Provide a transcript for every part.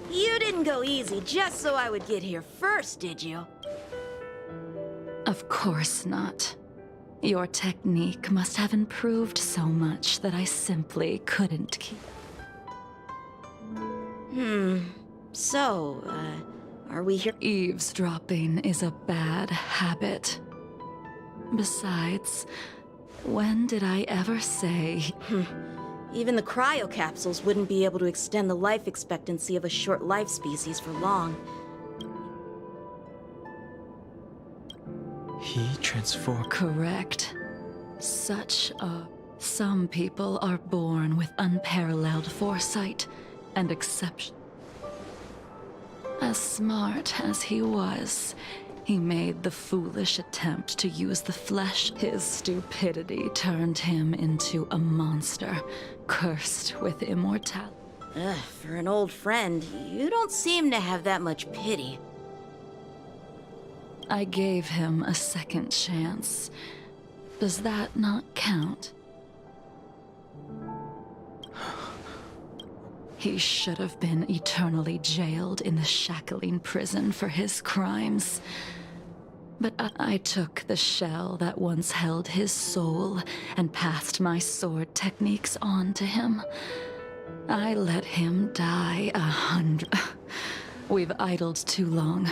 You didn't go easy just so I would get here first, did you? Of course not. Your technique must have improved so much that I simply couldn't keep. So, are we here? Eavesdropping is a bad habit. Besides, when did I ever say... Even the cryocapsules wouldn't be able to extend the life expectancy of a short life species for long. He transformed. Correct. Some people are born with unparalleled foresight and exception. As smart as he was, he made the foolish attempt to use the flesh. His stupidity turned him into a monster, cursed with immortality. For an old friend, you don't seem to have that much pity. I gave him a second chance. Does that not count? He should have been eternally jailed in the shackling prison for his crimes. But I took the shell that once held his soul and passed my sword techniques on to him. I let him die 100. We've idled too long.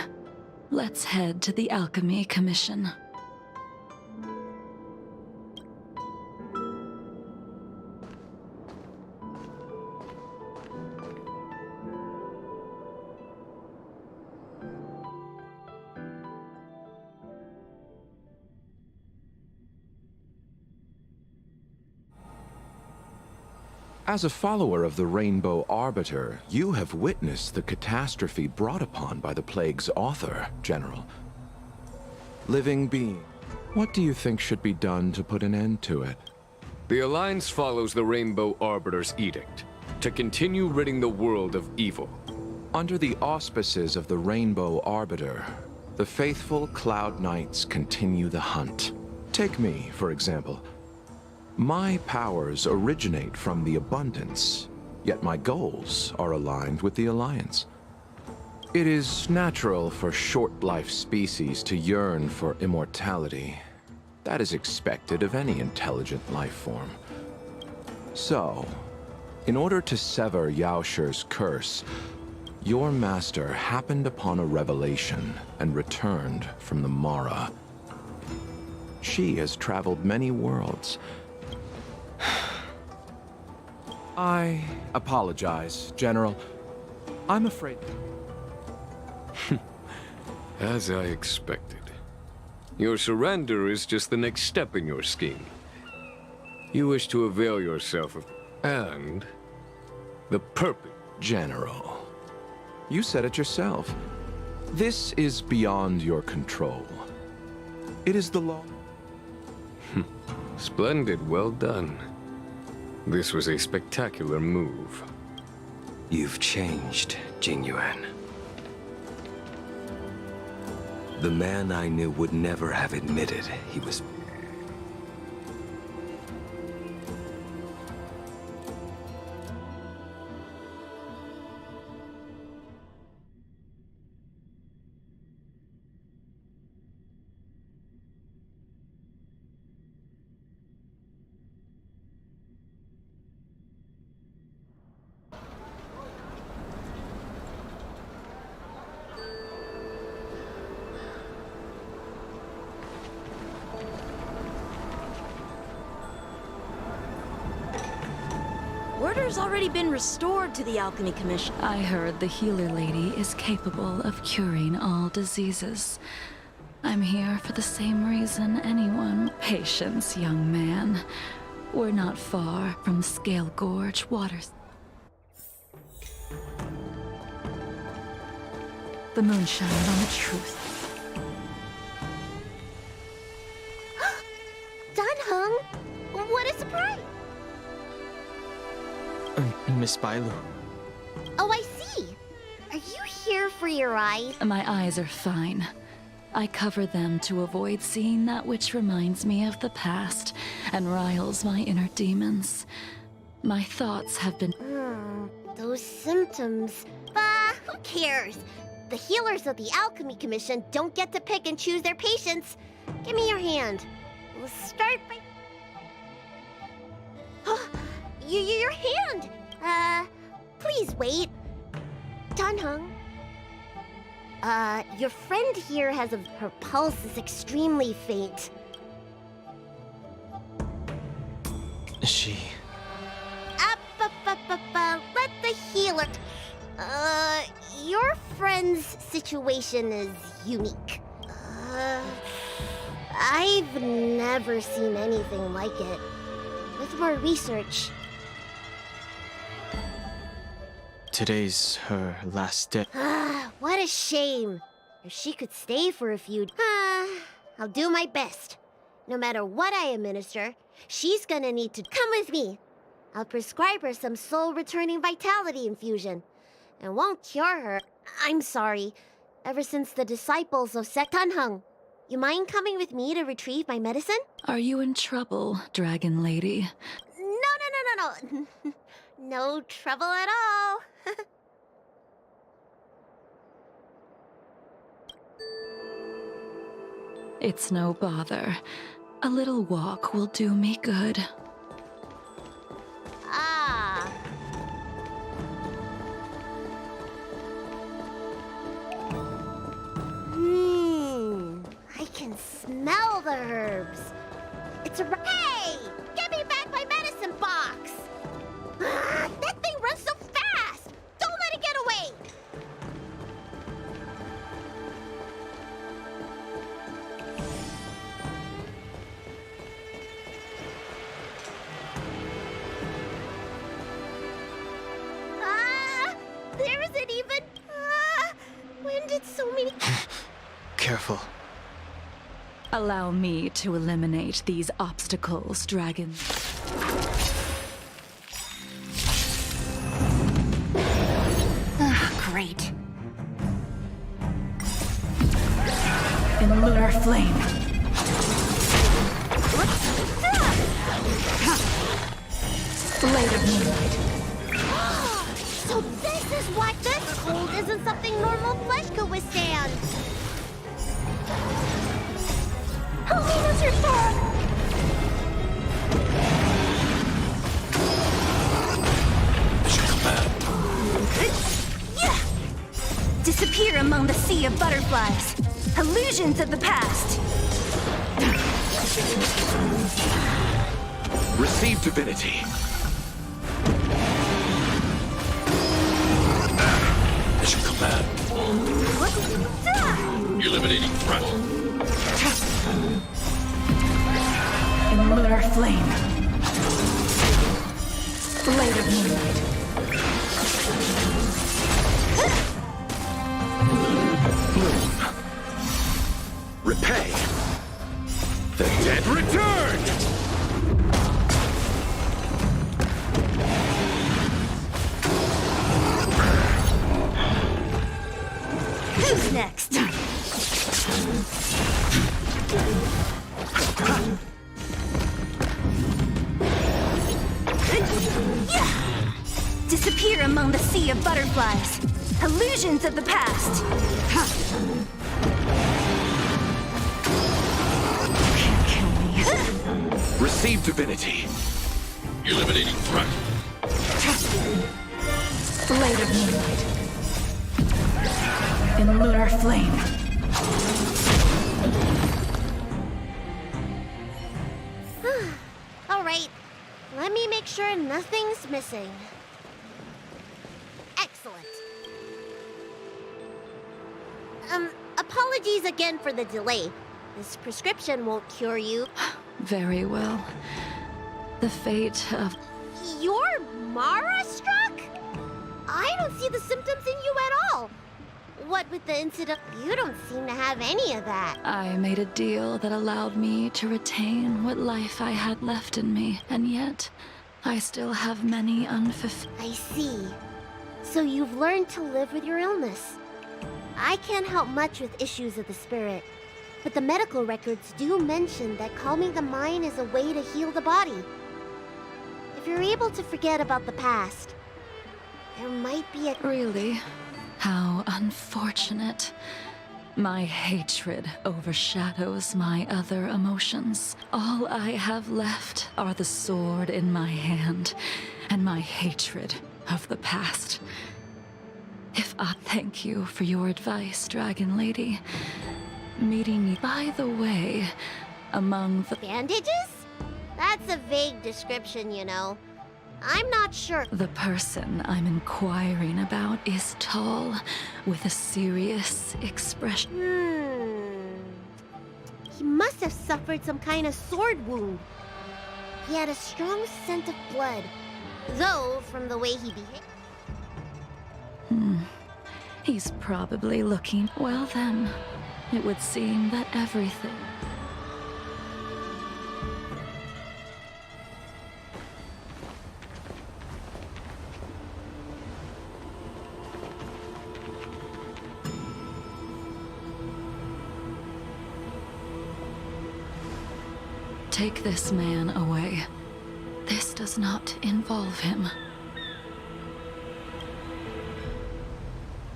Let's head to the Alchemy Commission. As a follower of the Rainbow Arbiter, you have witnessed the catastrophe brought upon by the plague's author, General. Living being, what do you think should be done to put an end to it? The Alliance follows the Rainbow Arbiter's edict, to continue ridding the world of evil. Under the auspices of the Rainbow Arbiter, the faithful Cloud Knights continue the hunt. Take me, for example. My powers originate from the Abundance, yet my goals are aligned with the Alliance. It is natural for short-life species to yearn for immortality. That is expected of any intelligent life form. So, in order to sever Yaosher's curse, your master happened upon a revelation and returned from the Mara. She has traveled many worlds. I apologize, General. I'm afraid... As I expected. Your surrender is just the next step in your scheme. You wish to avail yourself of... and... the purpose... General, you said it yourself. This is beyond your control. It is the law. Splendid, well done. This was a spectacular move. You've changed, Jingyuan. The man I knew would never have admitted he was... healer's already been restored to the Alchemy Commission. I heard the healer lady is capable of curing all diseases. I'm here for the same reason anyone. Patience, young man. We're not far from Scale Gorge waters. The moon shines on the truth. Dunhung, what a surprise! Miss Bailu. Oh, I see. Are you here for your eyes? My eyes are fine. I cover them to avoid seeing that which reminds me of the past and riles my inner demons. My thoughts have been... Those symptoms. Bah, who cares? The healers of the Alchemy Commission don't get to pick and choose their patients. Give me your hand. We'll start by... your hand! Please wait. Dunhung. Your friend here her pulse is extremely faint. She... Let the healer... Your friend's situation is unique. I've never seen anything like it. With more research... Today's her last day. What a shame. If she could stay for a few... I'll do my best. No matter what I administer, she's gonna need to come with me. I'll prescribe her some soul-returning vitality infusion. It won't cure her. I'm sorry. Ever since the disciples of Dunhung. You mind coming with me to retrieve my medicine? Are you in trouble, Dragon Lady? No. No trouble at all. It's no bother. A little walk will do me good. I can smell the herbs. It's a... Hey! Give me back my medicine box! That thing runs so fast! Don't let it get away! There isn't even... when did so many... Careful. Allow me to eliminate these obstacles, Dragon. Great. In lunar flame. Blade of moonlight. So this is why this cold isn't something normal flesh could withstand. Helena's return! Disappear among the sea of butterflies. Illusions of the past. Receive divinity. As you command. Eliminating threat. In lunar flame. Blade of moonlight. Repay. The dead return! Who's next? Disappear among the sea of butterflies. Illusions of the past. Can't kill me. Receive divinity. Eliminating threat. Blade of moonlight. In lunar flame. All right, let me make sure nothing's missing. Excellent. Apologies again for the delay. This prescription won't cure you. Very well. The fate of... You're Mara-struck? I don't see the symptoms in you at all. What with the incident? You don't seem to have any of that. I made a deal that allowed me to retain what life I had left in me, and yet I still have many unfulfilled... I see. So you've learned to live with your illness. I can't help much with issues of the spirit, but the medical records do mention that calming the mind is a way to heal the body. If you're able to forget about the past, there might be a... Really? How unfortunate. My hatred overshadows my other emotions. All I have left are the sword in my hand and my hatred of the past. If I thank you for your advice, Dragon Lady. Meeting you, by the way, among the... Bandages? That's a vague description, you know. I'm not sure. The person I'm inquiring about is tall, with a serious expression. He must have suffered some kind of sword wound. He had a strong scent of blood, though from the way he behaved. He's probably looking... Well then, it would seem that everything... Take this man away. This does not involve him.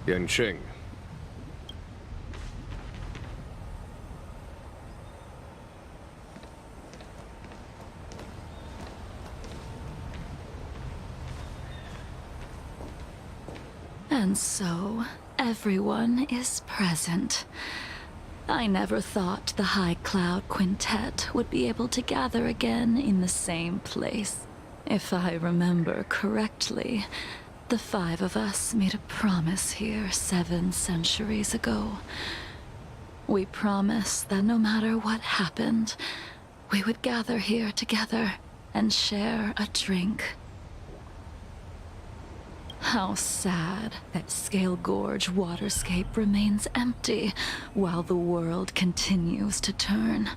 Yanqing. And so, everyone is present. I never thought the High Cloud Quintet would be able to gather again in the same place. If I remember correctly, the 5 of us made a promise here 7 centuries ago. We promised that no matter what happened, we would gather here together and share a drink. How sad that Scale Gorge waterscape remains empty while the world continues to turn.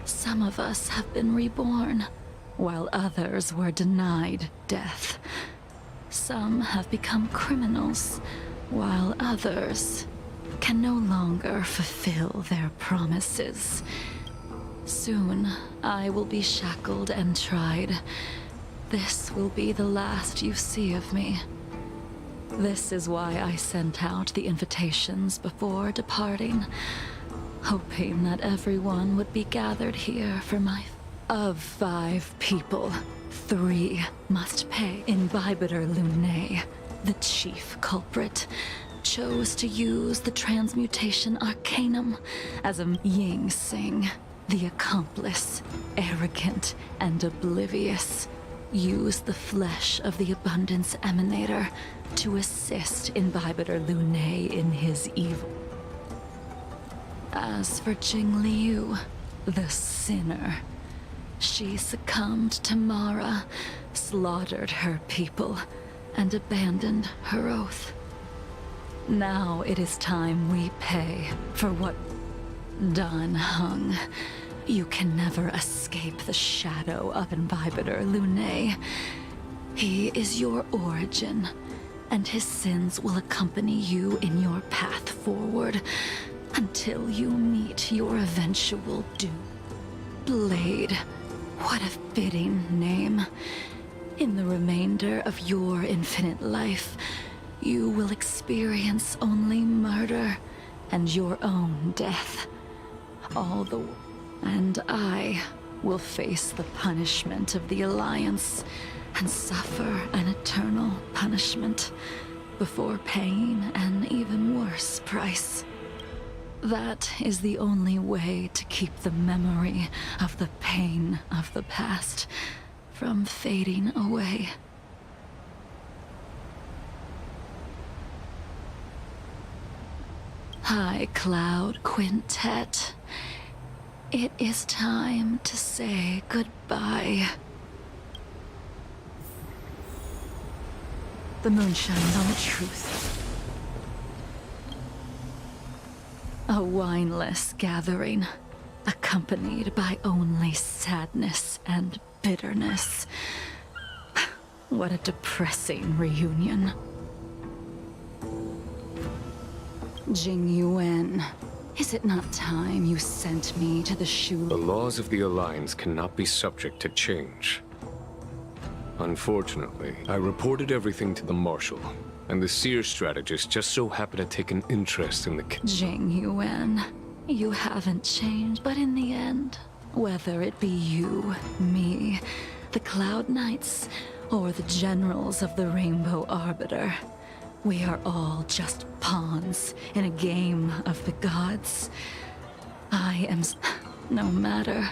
Some of us have been reborn, while others were denied death. Some have become criminals, while others can no longer fulfill their promises. Soon, I will be shackled and tried. This will be the last you see of me. This is why I sent out the invitations before departing, hoping that everyone would be gathered here for my... Of 5 people, 3 must pay. Imbibitor Lunae, the chief culprit, chose to use the transmutation arcanum as a Ying Sing, the accomplice, arrogant and oblivious. Use the flesh of the Abundance Emanator to assist Imbibitor Lunae in his evil. As for Jing Liu, the sinner, she succumbed to Mara, slaughtered her people, and abandoned her oath. Now it is time we pay for what... Dan Heng, you can never escape the shadow of Imbibitor Lunae. He is your origin, and his sins will accompany you in your path forward until you meet your eventual doom. Blade, what a fitting name. In the remainder of your infinite life, you will experience only murder and your own death. And I will face the punishment of the Alliance and suffer an eternal punishment before paying an even worse price. That is the only way to keep the memory of the pain of the past from fading away. High Cloud Quintet. It is time to say goodbye. The moon shines on the truth. A wineless gathering, accompanied by only sadness and bitterness. What a depressing reunion. Jing Yuan, is it not time you sent me to the Shu? The laws of the Alliance cannot be subject to change. Unfortunately, I reported everything to the Marshal, and the Seer strategist just so happened to take an interest in the Jing Yuan, you haven't changed, but in the end, whether it be you, me, the Cloud Knights, or the generals of the Rainbow Arbiter, we are all just pawns in a game of the gods. No matter.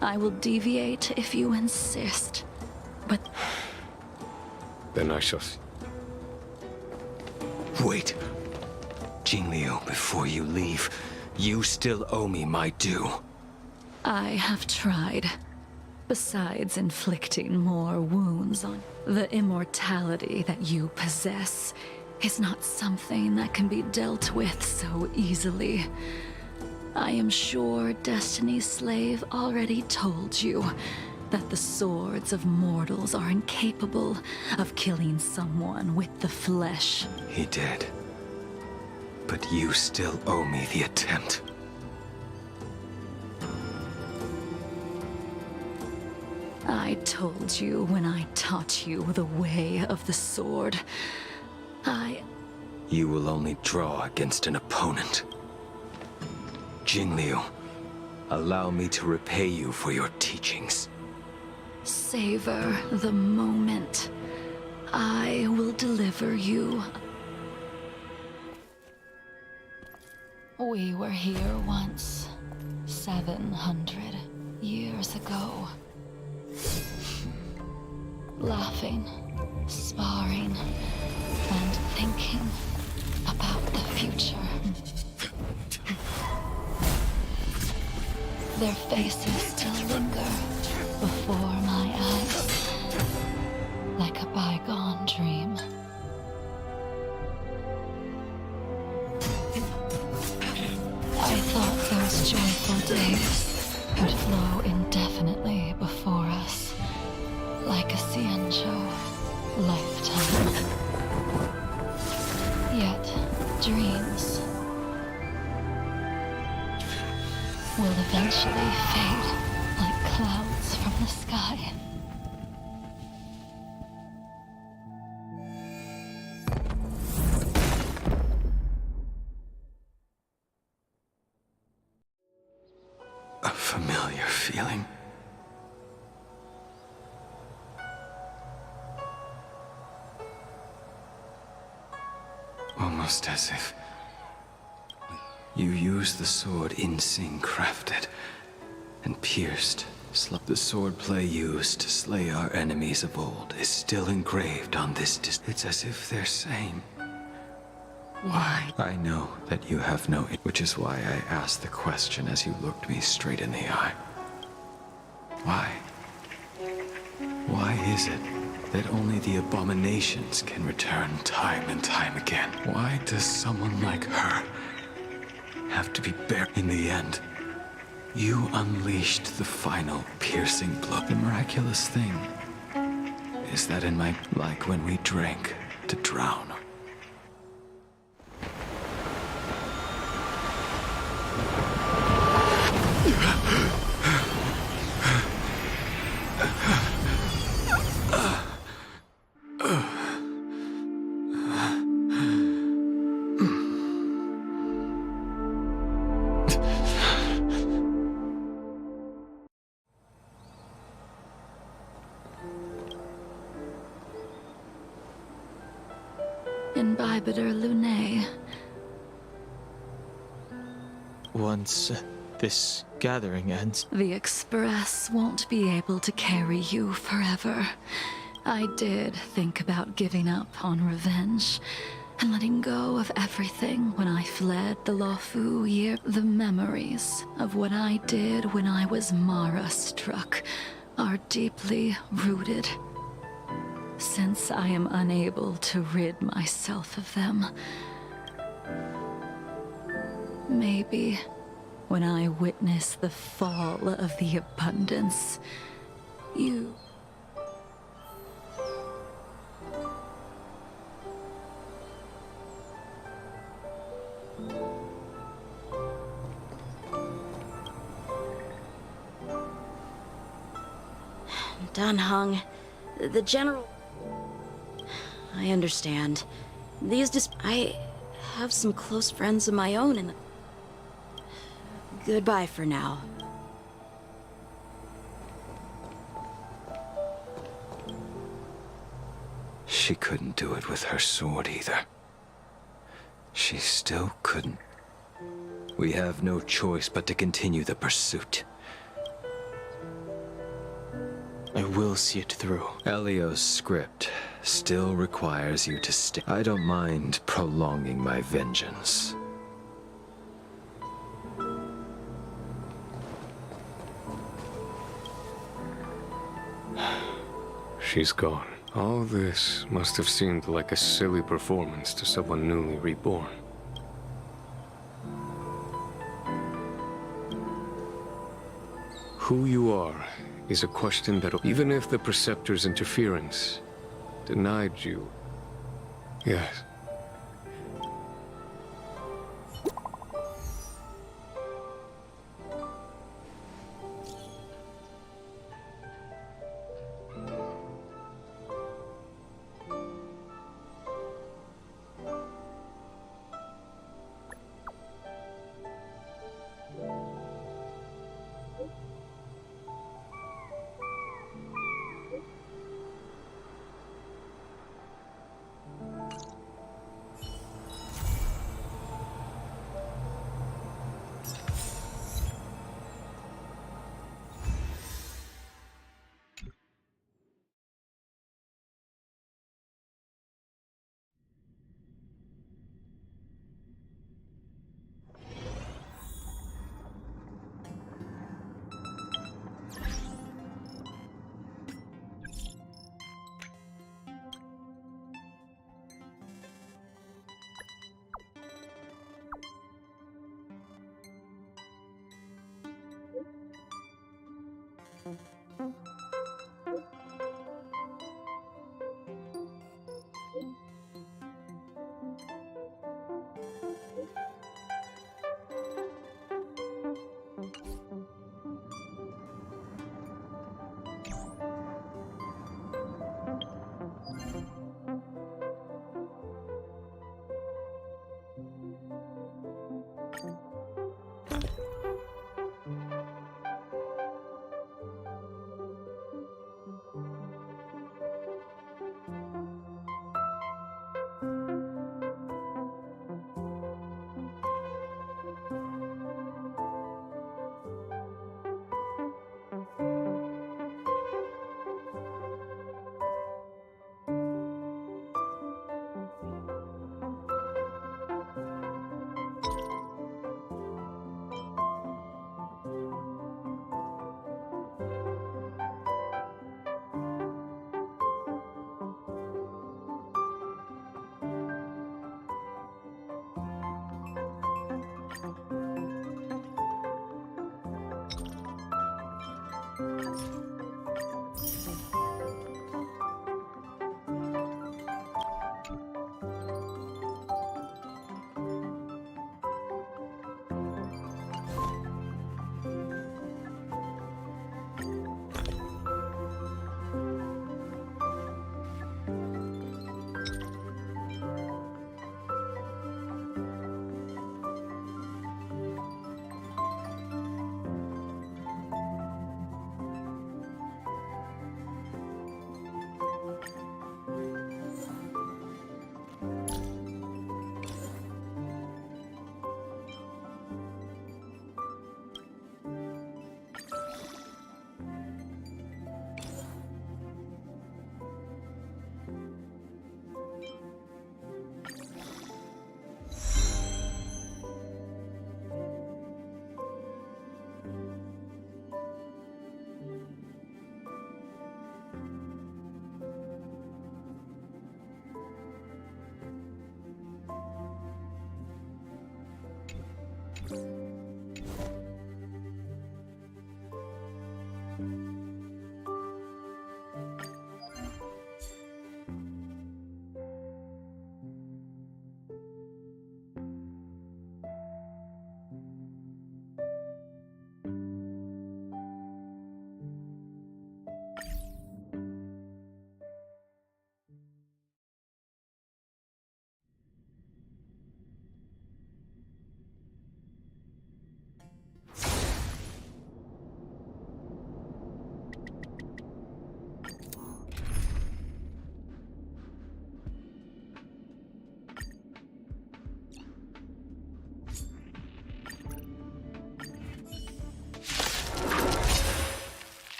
I will deviate if you insist. But... Then I shall... Wait. Jingliu, before you leave, you still owe me my due. I have tried. Besides inflicting more wounds on... The immortality that you possess is not something that can be dealt with so easily. I am sure Destiny's Slave already told you that the swords of mortals are incapable of killing someone with the flesh. He did. But you still owe me the attempt. I told you when I taught you the way of the sword. You will only draw against an opponent. Jingliu, allow me to repay you for your teachings. Savor the moment. I will deliver you. We were here once, 700 years ago. Laughing, sparring, and thinking about the future. Their faces still linger before my eyes, like a bygone dream. I thought those joyful days would flow indefinitely before us, like a Cienjo lifetime. Yet, dreams will eventually fade like clouds from the sky. A familiar feeling. Almost as if you used the sword Insing crafted and pierced. The sword play used to slay our enemies of old is still engraved on this It's as if they're saying, why? I know that you have no... Which is why I asked the question as you looked me straight in the eye. Why? Why is it that only the abominations can return time and time again? Why does someone like her have to be buried in the end? You unleashed the final piercing blow. The miraculous thing is that in my... Like when we drank to drown. Imbibiter Lunae. Once this gathering ends, The Express won't be able to carry you forever. I did think about giving up on revenge, and letting go of everything when I fled the Lofu year. The memories of what I did when I was Mara-struck are deeply rooted. Since I am unable to rid myself of them, maybe when I witness the fall of the abundance, you... Danheng, the general... I understand. I have some close friends of my own and... Goodbye for now. She couldn't do it with her sword either. She still couldn't. We have no choice but to continue the pursuit. I will see it through. Elio's script still requires you to stay. I don't mind prolonging my vengeance. She's gone. All this must have seemed like a silly performance to someone newly reborn. Who you are is a question that, even if the Preceptor's interference denied you... Yes.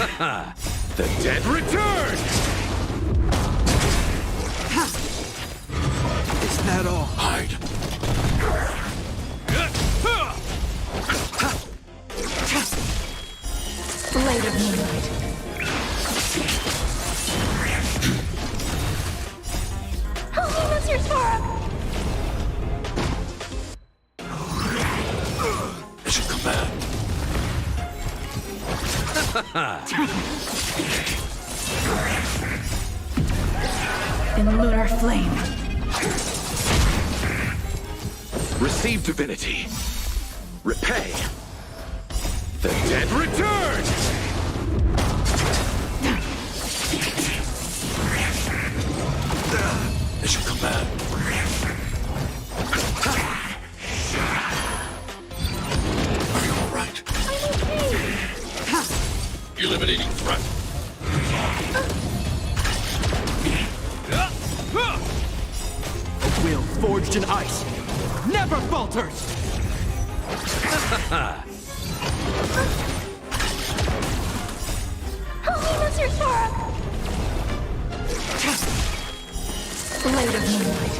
The dead return! Is that all? Hide. Blade of moonlight. Holiness, your Torah! As you command. In lunar flame. Receive divinity. Repay. The dead return! As you command. Are you all right? Eliminating threat. A will forged in ice never falters! Holiness, your Torah! Blade of moonlight.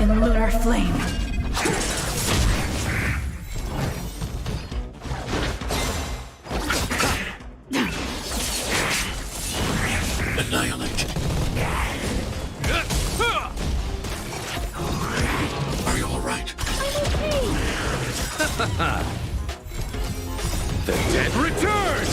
In lunar flame. Annihilate. Are you all right? The dead return!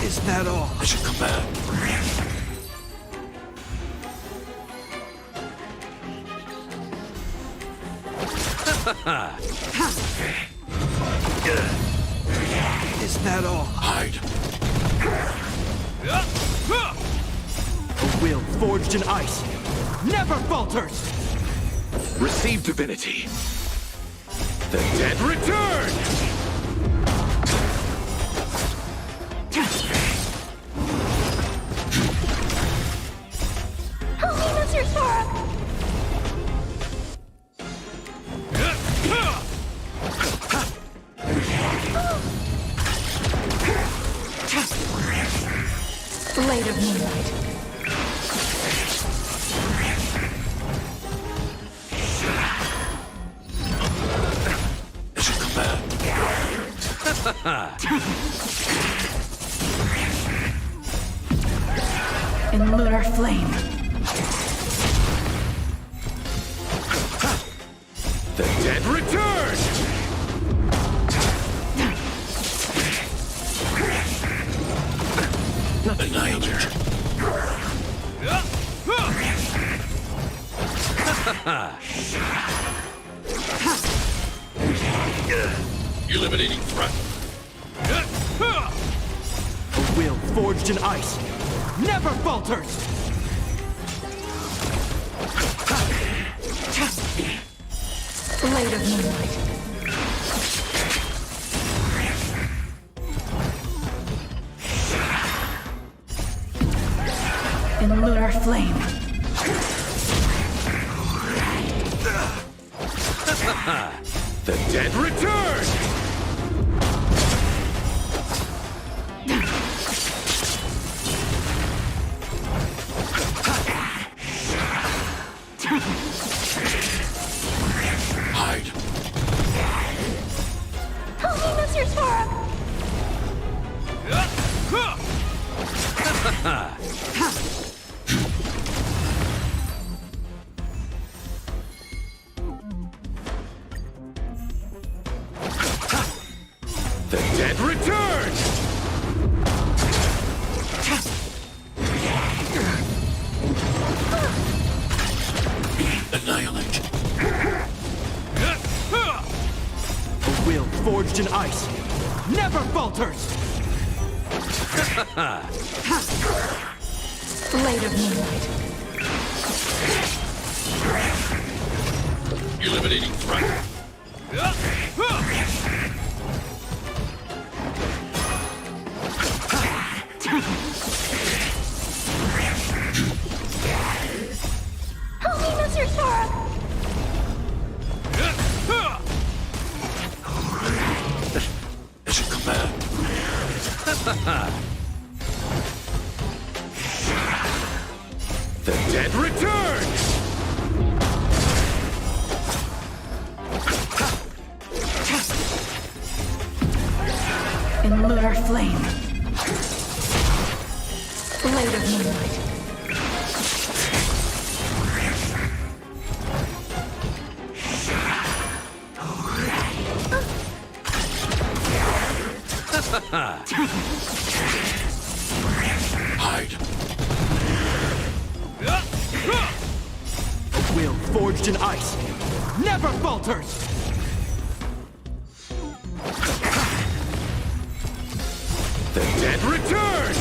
Is that all? As you command. Is that all? Hide. A will forged in ice never falters! Receive divinity. The dead return! Holiness, your Torah! Blade of moonlight. As you command. In lunar flame. The dead return! Annihilate. Eliminating threat. A will forged in ice never falters! Blade of moonlight. In lunar flame. The dead return! Hide. Holiness, your Torah! The dead return! Annihilate. A will forged in ice never falters! Blade of moonlight. Eliminating threat. The dead return! In lunar flame. Blade of moonlight. Hide. A will forged in ice never falters! The dead return!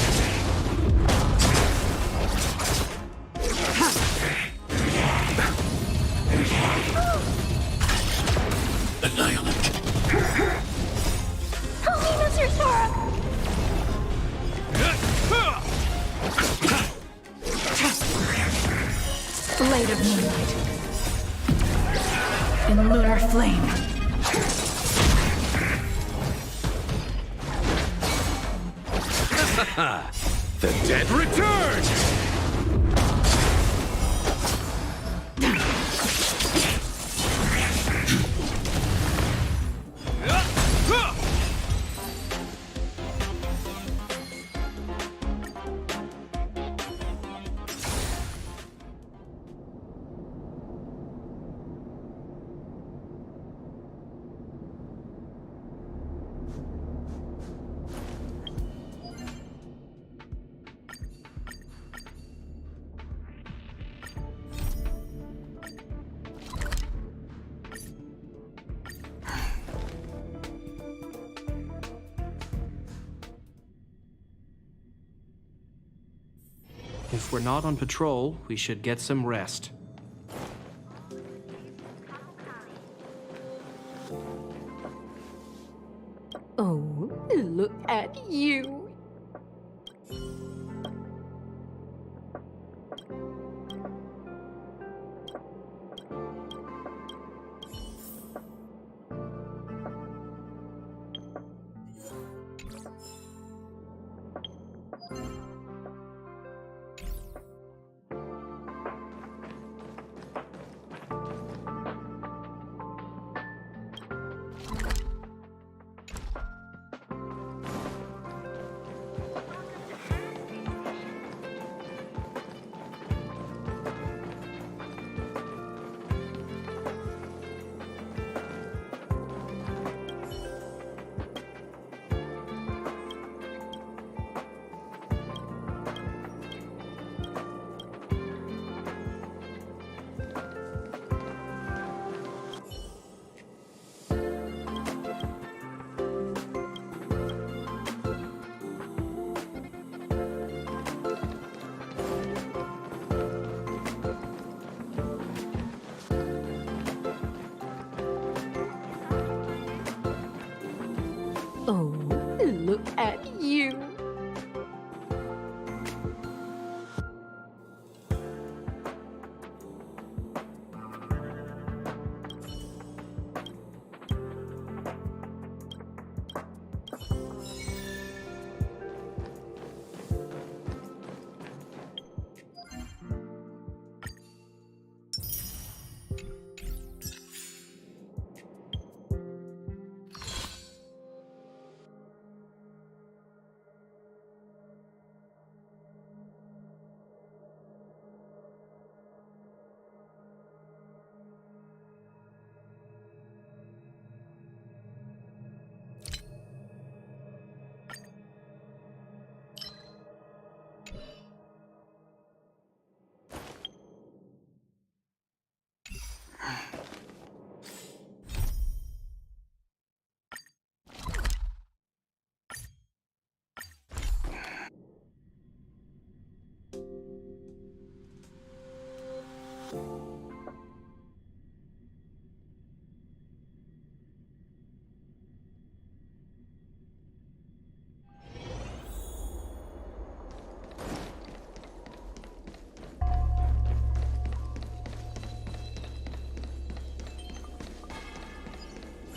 Annihilate. Help me, Mr. Sora! Blade of moonlight. In lunar flame. The dead return! If we're not on patrol, we should get some rest. Oh, look at you. Oh, look at you.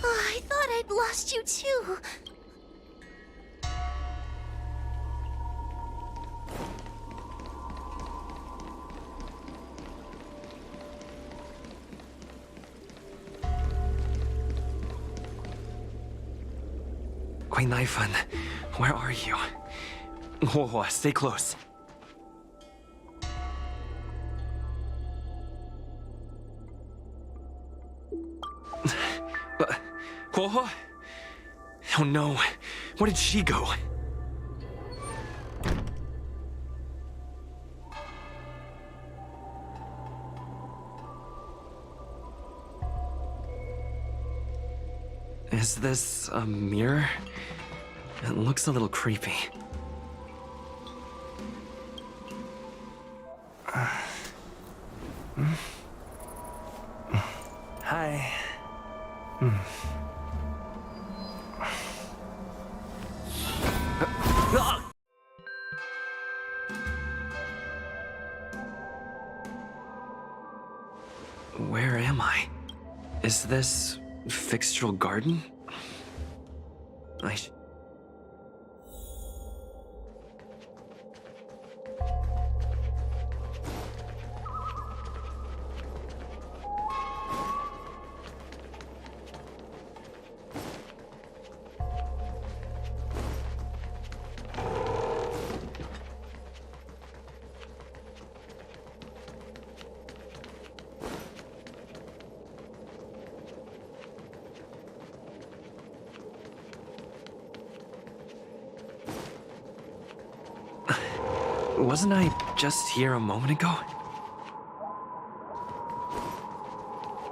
Oh, I thought I'd lost you too. Queen Naifun, where are you? Whoa, stay close. Whoa? Oh no, where did she go? Is this a mirror? It looks a little creepy. Hi. Where am I? Is this Fixtural Garden? Wasn't I just here a moment ago?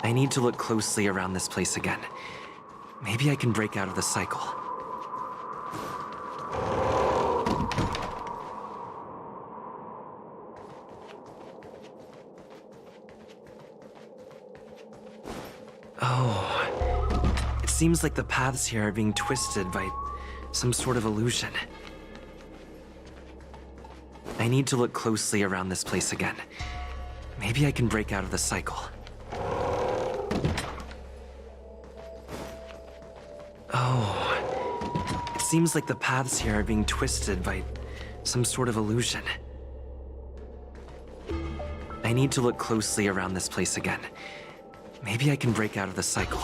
I need to look closely around this place again. Maybe I can break out of the cycle. Oh, it seems like the paths here are being twisted by some sort of illusion. I need to look closely around this place again. Maybe I can break out of the cycle. Oh, it seems like the paths here are being twisted by some sort of illusion. I need to look closely around this place again. Maybe I can break out of the cycle.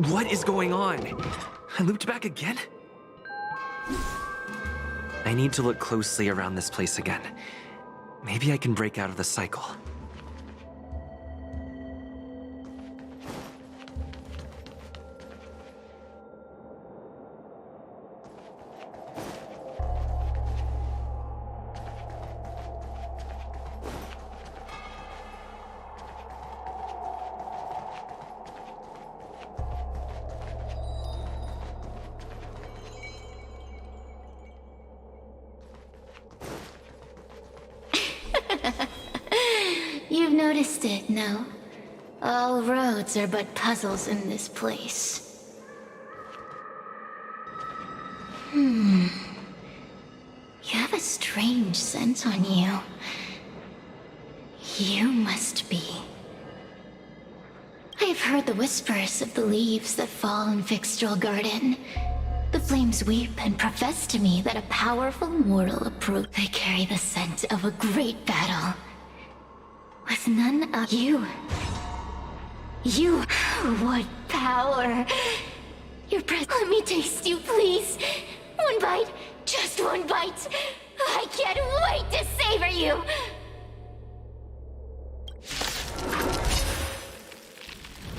What is going on? I looped back again? I need to look closely around this place again. Maybe I can break out of the cycle. You've noticed it, no? All roads are but puzzles in this place. You have a strange scent on you. You must be. I have heard the whispers of the leaves that fall in Fixtural Garden. The flames weep and profess to me that a powerful mortal approach. They carry the scent of a great battle. With none of you. You, what power! Your breath. Let me taste you, please. One bite, just one bite. I can't wait to savor you.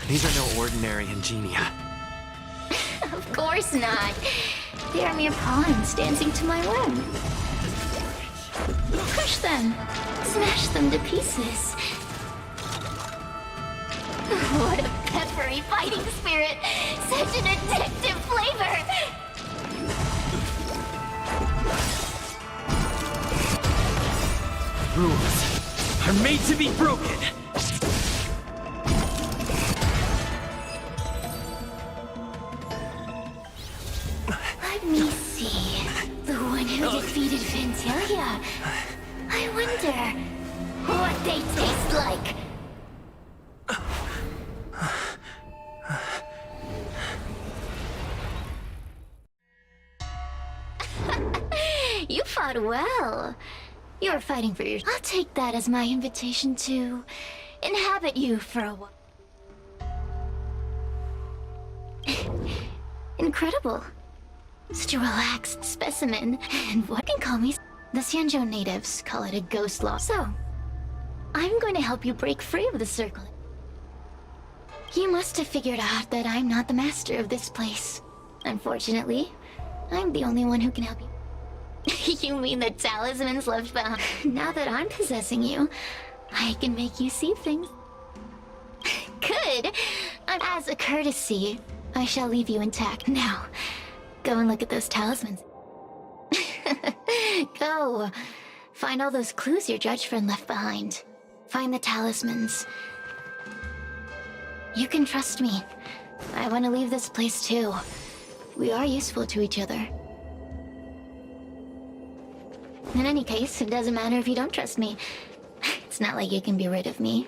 These are no ordinary ingenia. Of course not. They are mere pawns dancing to my whim. Crush them. Smash them to pieces. What a peppery fighting spirit! Such an addictive flavor! Rules. are made to be broken. Let me see. The one who defeated Vantilia. I wonder what they taste like. You fought well. You're fighting for your... I'll take that as my invitation to inhabit you for a while. Incredible. Such a relaxed specimen. And what can call me... The Xianzhou natives call it a ghost law. So, I'm going to help you break free of the circle. You must have figured out that I'm not the master of this place. Unfortunately, I'm the only one who can help you. You mean the talismans left behind? Now that I'm possessing you, I can make you see things. Good! As a courtesy, I shall leave you intact. Now, go and look at those talismans. Go! Find all those clues your judge friend left behind. Find the talismans. You can trust me. I want to leave this place too. We are useful to each other. In any case, it doesn't matter if you don't trust me. It's not like you can be rid of me.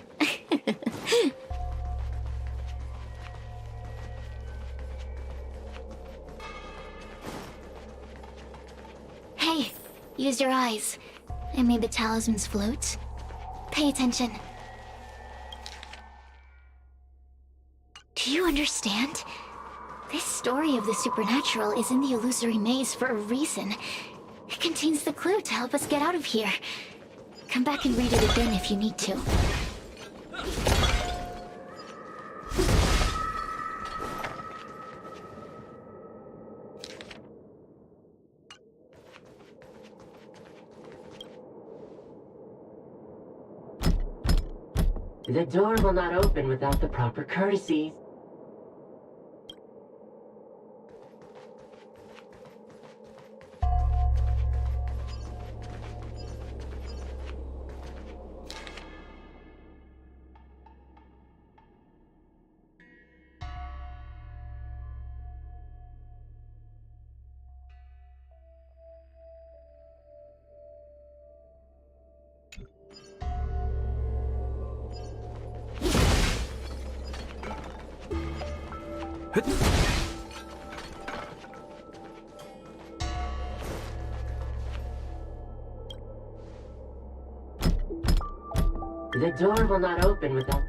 Hey, use your eyes. I made the talismans float. Pay attention. Do you understand? This story of the supernatural is in the illusory maze for a reason. It contains the clue to help us get out of here. Come back and read it again if you need to. The door will not open without the proper courtesies. The door will not open without...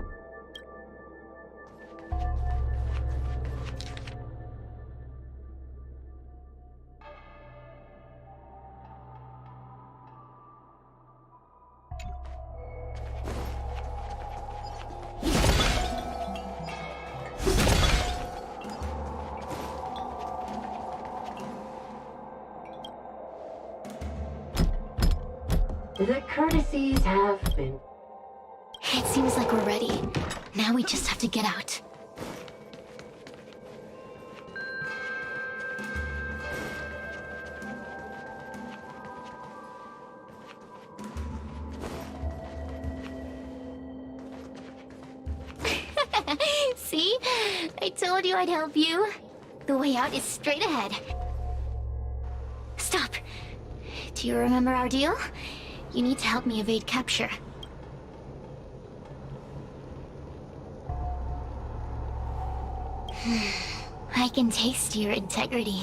The courtesies have been... It seems like we're ready. Now we just have to get out. See? I told you I'd help you. The way out is straight ahead. Stop. Do you remember our deal? You need to help me evade capture. I can taste your integrity.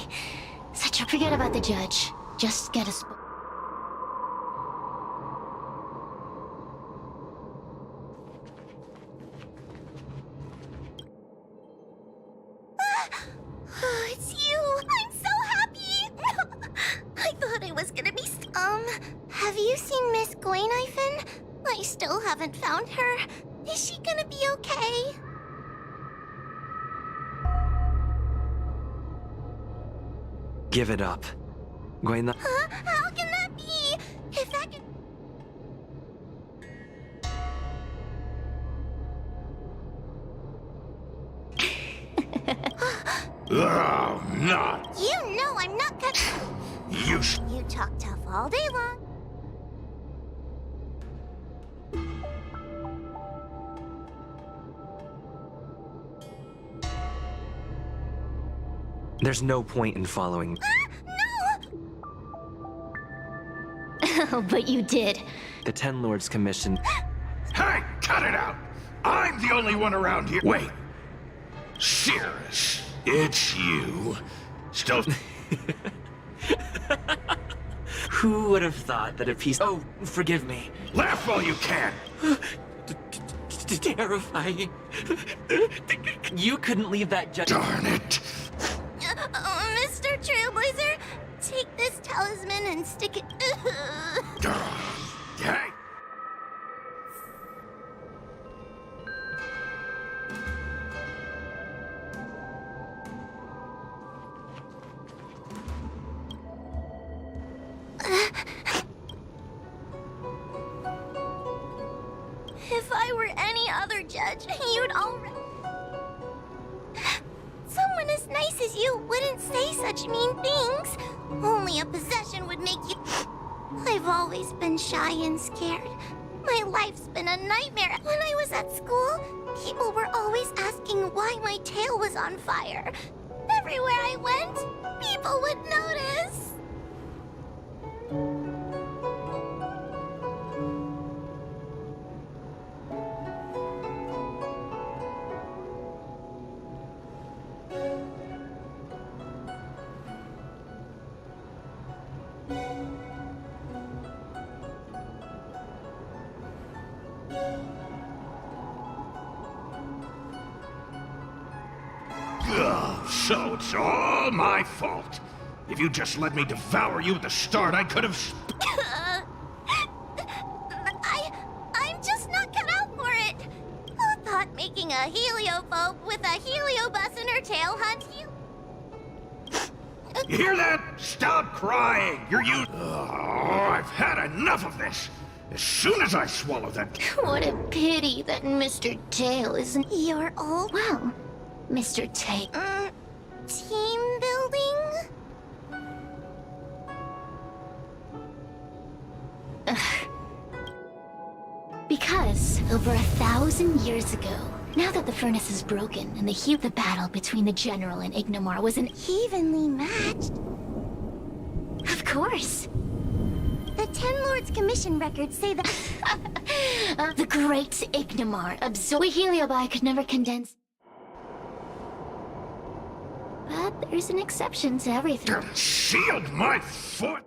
Forget about the judge. Just get us... It's you! I'm so happy! I thought I was gonna be... have you seen Miss Gwayniphen? I still haven't found her. Is she gonna be okay? Give it up. Gwayn, Huh? How can that be? If that can... Oh, not. You know I'm not gonna... You talk tough all day long. There's no point in following. Oh, but you did. The Ten Lords commissioned. Hey, cut it out! I'm the only one around here. Wait. Cirrus, it's you. Still. Who would have thought that a piece. Oh, forgive me. Laugh while you can. Terrifying. You couldn't leave that judge. Darn it. Mr. Trailblazer, take this talisman and stick it. Hey. If I were any other judge, you'd already. Someone as nice as you wouldn't say such mean things. Only a possession would make you. I've always been shy and scared. My life's been a nightmare. When I was at school, people were always asking why my tail was on fire. Everywhere I went, people would notice. So it's all my fault. If you just let me devour you at the start, I could have. I'm just not cut out for it. Who thought making a heliophobe with a heliobus in her tail hunt you? You hear that? Stop crying. You're you. Oh, I've had enough of this. As soon as I swallow that. What a pity that Mr. Tail isn't. You're all Well, Mr. Tail. team building? Because over 1,000 years ago, now that the furnace is broken and the battle between the General and Ignomar was Evenly matched. Of course. The Ten Lords Commission records say that. The great Ignomar absorbed. We Heliobi could never condense. But there's an exception to everything. Shield my foot.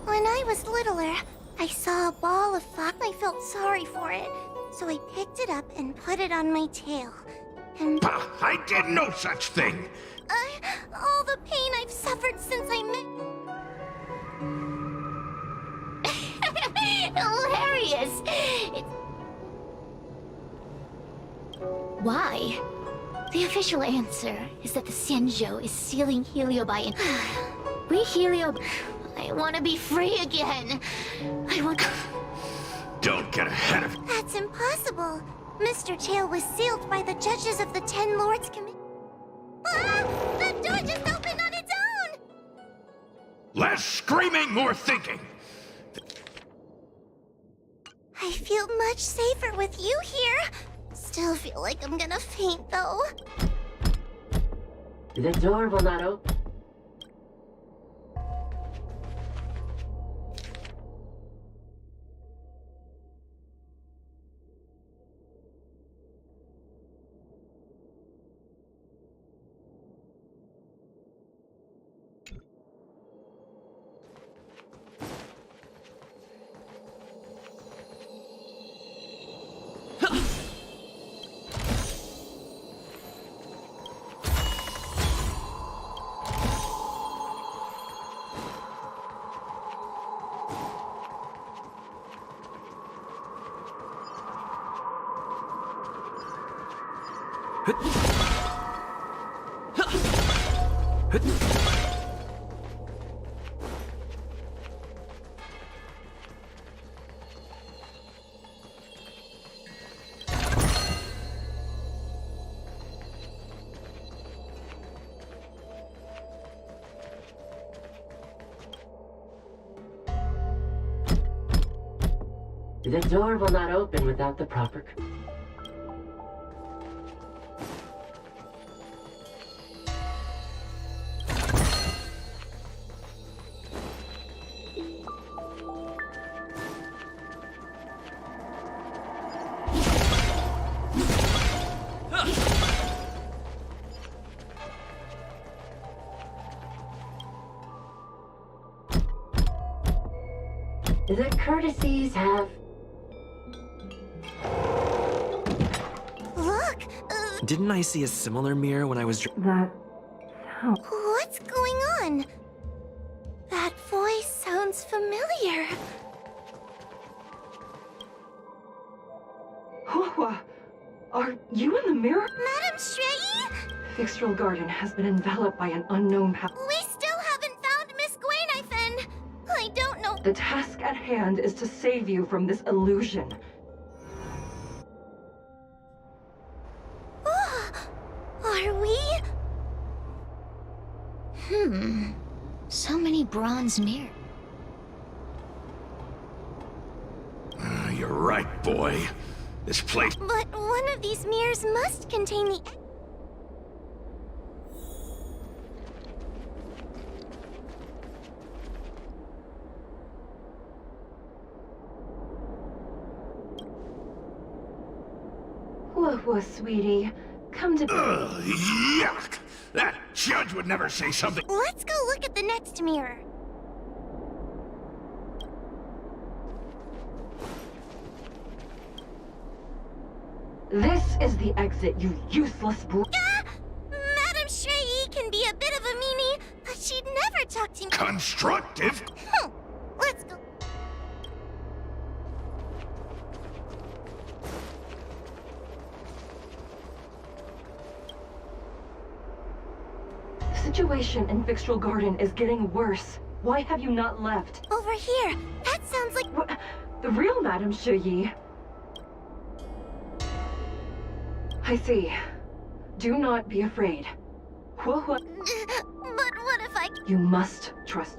When I was littler, I saw a ball of fog. I felt sorry for it, so I picked it up and put it on my tail. And Bah, I did no such thing. all the pain I've suffered since I met. Hilarious! Why? The official answer is that the Senjo is sealing Heliobi in. We Heliobi. I want to be free again. I want. Don't get ahead of. That's impossible. Mr. Tail was sealed by the judges of the Ten Lords Commission. Ah! The door just opened on its own! Less screaming, more thinking. I feel much safer with you here. Still feel like I'm gonna faint, though. The door will not open. The door will not open without the proper. The courtesies have... Look! Didn't I see a similar mirror when I was That... sound... What's going on? That voice sounds familiar. Hua, are you in the mirror? Madam Shrey? Fixtral Garden has been enveloped by an unknown power. We still haven't found Miss Gwaynaifen. I don't know. The task at hand is to save you from this illusion. Are we? So many bronze mirrors. You're right, boy. This place... But one of these mirrors must contain the... Hua, sweetie. Come to... Yuck! That judge would never say something... Let's go look at the next mirror. This is the exit, you useless Madam Shrey can be a bit of a meanie, but she'd never talk to me. Constructive? Let's go. The situation in Fixtral Garden is getting worse. Why have you not left? Over here. That sounds like... What? The real Madame Shuyi. I see. Do not be afraid. Hua. But what if I... You must trust.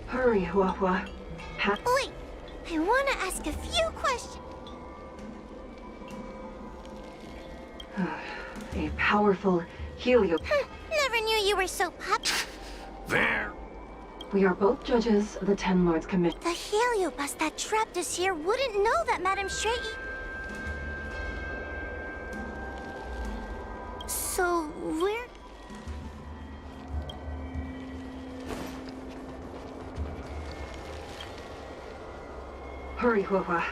Hurry, Hua. Wait. I want to ask a few questions. A powerful helio... Never knew you were so There. We are both judges of the Ten Lords Commission. The heliobus that trapped us here wouldn't know that Madame Shrey... So, where... Hurry, Hua.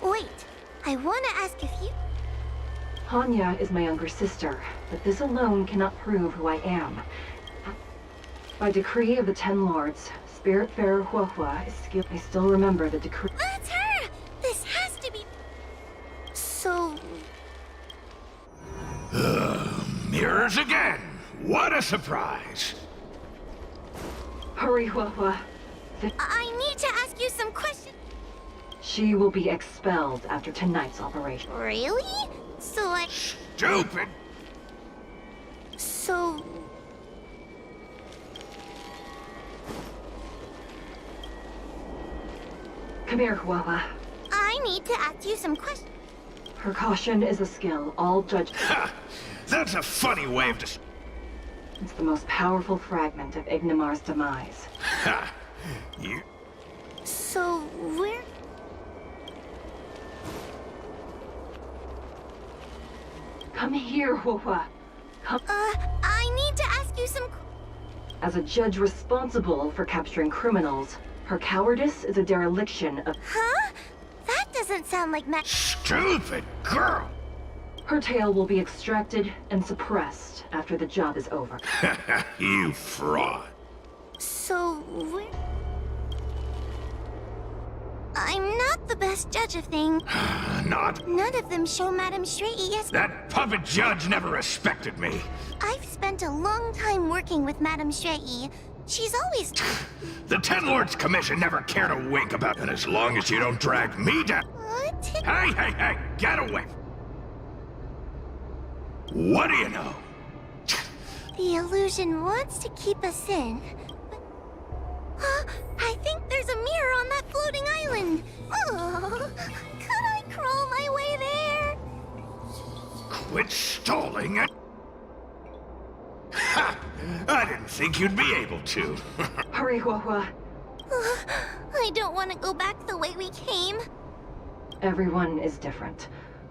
Wait. I want to ask if you... Hanya is my younger sister, but this alone cannot prove who I am. By decree of the Ten Lords, Spiritfarer Hua is skilled. I still remember the decree. That's her! This has to be... So... Mirrors again. What a surprise. Hurry, Hua. I need to ask you some questions. She will be expelled after tonight's operation. Really? So I... Stupid. So... Come here, Hua. I need to ask you some questions. Her caution is a skill all judge... Ha! That's a funny way of It's the most powerful fragment of Ignimar's demise. Ha! You... So, where... Come here, Hua. Come... I need to ask you some... As a judge responsible for capturing criminals, her cowardice is a dereliction of... Huh? That doesn't sound like Stupid girl! Her tail will be extracted and suppressed after the job is over. You fraud. So, where... I'm not the best judge of things. Not. None of them show Madame Shrey as... That puppet judge never respected me. I've spent a long time working with Madame Shrey. She's always... The Ten Lords Commission never cared a wink about... And as long as you don't drag me down... What? Hey, get away! What do you know? The illusion wants to keep us in. But... I think there's a mirror on that floating island. Oh, could I crawl my way there? Quit stalling it. Ha! I didn't think you'd be able to. Hurry, Hua. I I don't want to go back the way we came. Everyone is different.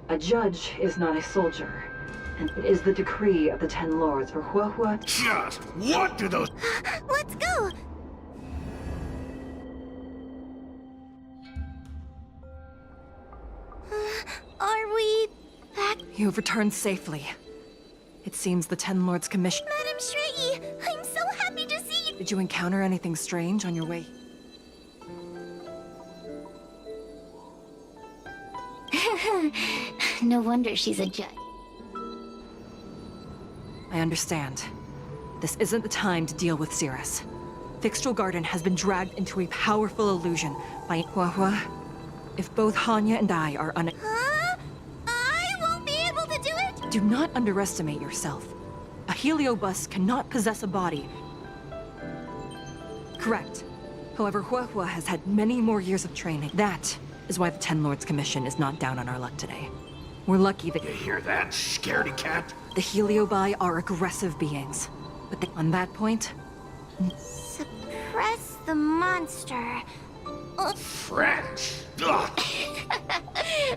A judge is not a soldier, and it is the decree of the Ten Lords for Huahua. Just what do those... Let's go! Are we back? You have returned safely. It seems the Ten Lords Commission... Madam Shrey, I'm so happy to see you! Did you encounter anything strange on your way? No wonder she's a judge. I understand. This isn't the time to deal with Cirrus. Fixtral Garden has been dragged into a powerful illusion by Huahua. If both Hanya and I are Huh? I won't be able to do it! Do not underestimate yourself. A heliobus cannot possess a body. Correct. However, Huahua has had many more years of training. That is why the Ten Lords Commission is not down on our luck today. We're lucky that— You hear that, scaredy cat? the Heliobi are aggressive beings. But on that point, Suppress the monster. Friends! Ugh.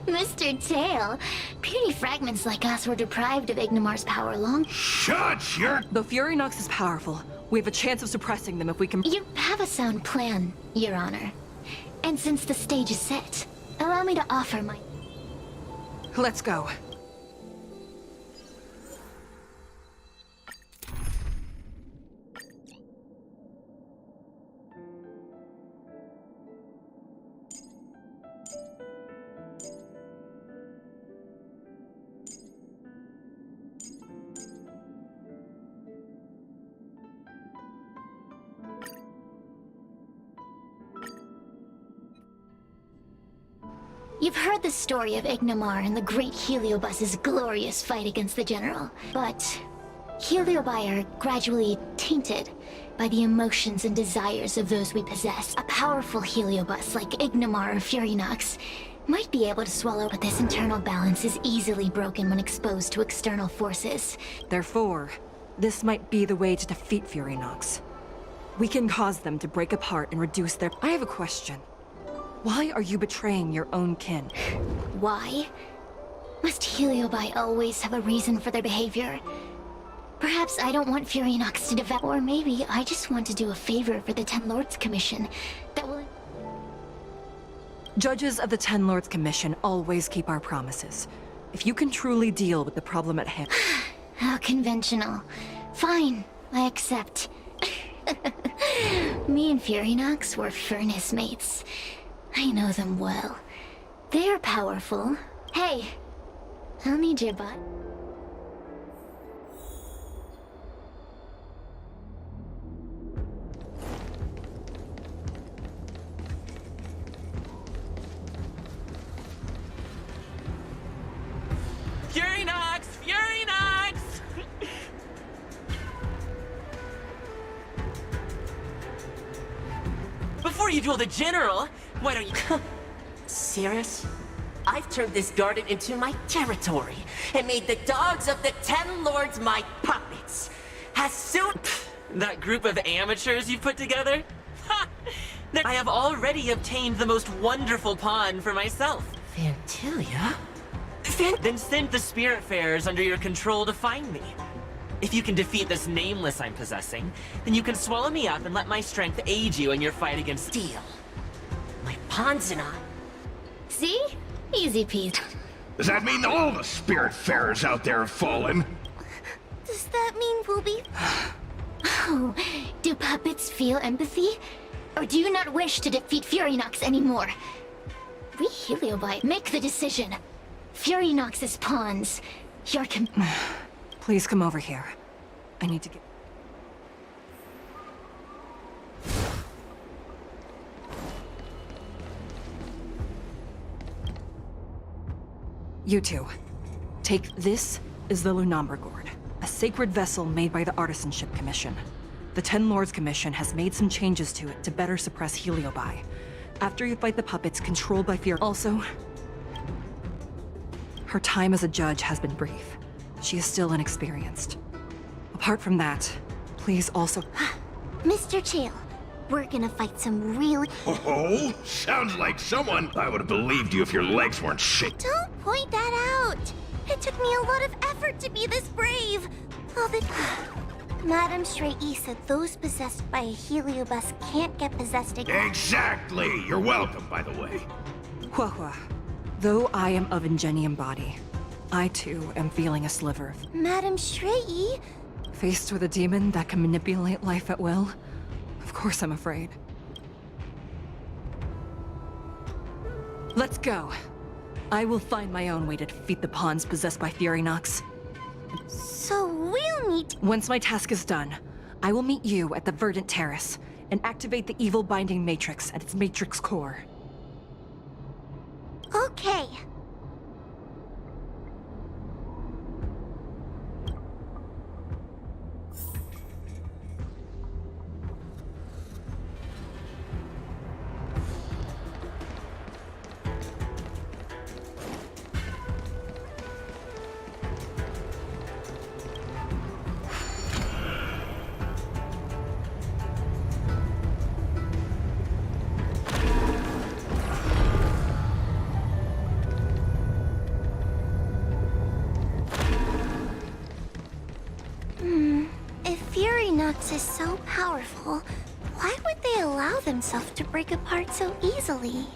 Mr. Tail, puny fragments like us were deprived of Ignimar's power long. Shut your... though Fury Nox is powerful, we have a chance of suppressing them if we can— You have a sound plan, Your Honor. And since the stage is set, allow me to offer my... Let's go. You've heard the story of Ignimar and the great Heliobus's glorious fight against the General. But Heliobi are gradually tainted by the emotions and desires of those we possess. A powerful Heliobus like Ignimar or Fury Nox might be able to swallow, but this internal balance is easily broken when exposed to external forces. Therefore, this might be the way to defeat Fury Nox. We can cause them to break apart and reduce their— I have a question. Why are you betraying your own kin? Why? Must Heliobi always have a reason for their behavior? Perhaps I don't want Fury Nox to devour, or maybe I just want to do a favor for the Ten Lords Commission that will... Judges of the Ten Lords Commission always keep our promises. If you can truly deal with the problem at hand— How conventional. Fine, I accept. Me and Fury Nox were furnace mates. I know them well. They're powerful. Hey, I'll need your butt. Fury Nox! Fury Nox! Before you duel the General, why don't you... Cirrus? I've turned this garden into my territory and made the dogs of the Ten Lords my puppets. Has soon... That group of amateurs you put together? Ha! I have already obtained the most wonderful pawn for myself. Fantilia? Then send the Spiritfarers under your control to find me. If you can defeat this nameless I'm possessing, then you can swallow me up and let my strength aid you in your fight against Steel. My pawn's and I. See? Easy peasy. Does that mean all the Spiritfarers out there have fallen? Does that mean we'll be... Oh, do puppets feel empathy? Or do you not wish to defeat Fury Nox anymore? We Heliobi make the decision. Fury Nox's pawns. Your Please come over here. I need to get... You two. Take this is the Lunombra Gourd, a sacred vessel made by the Artisanship Commission. The Ten Lords Commission has made some changes to it to better suppress Heliobi. After you fight the puppets controlled by fear... Also, her time as a judge has been brief. She is still inexperienced. Apart from that, please also... Mr. Tail, We're gonna fight some really... Oh, sounds like someone. I would have believed you if your legs weren't shit. Don't point that out! It took me a lot of effort to be this brave. Oh, Madame Shrey said those possessed by a heliobus can't get possessed again. Exactly! You're welcome, by the way. Huahua, though I am of Ingenium body, I too am feeling a sliver of... Madame Shrey? Faced with a demon that can manipulate life at will, of course I'm afraid. Let's go. I will find my own way to defeat the pawns possessed by Fury Nox. So we'll need... Once my task is done, I will meet you at the Verdant Terrace and activate the evil binding matrix at its matrix core. Okay. If Fury Nox is so powerful, why would they allow themselves to break apart so easily?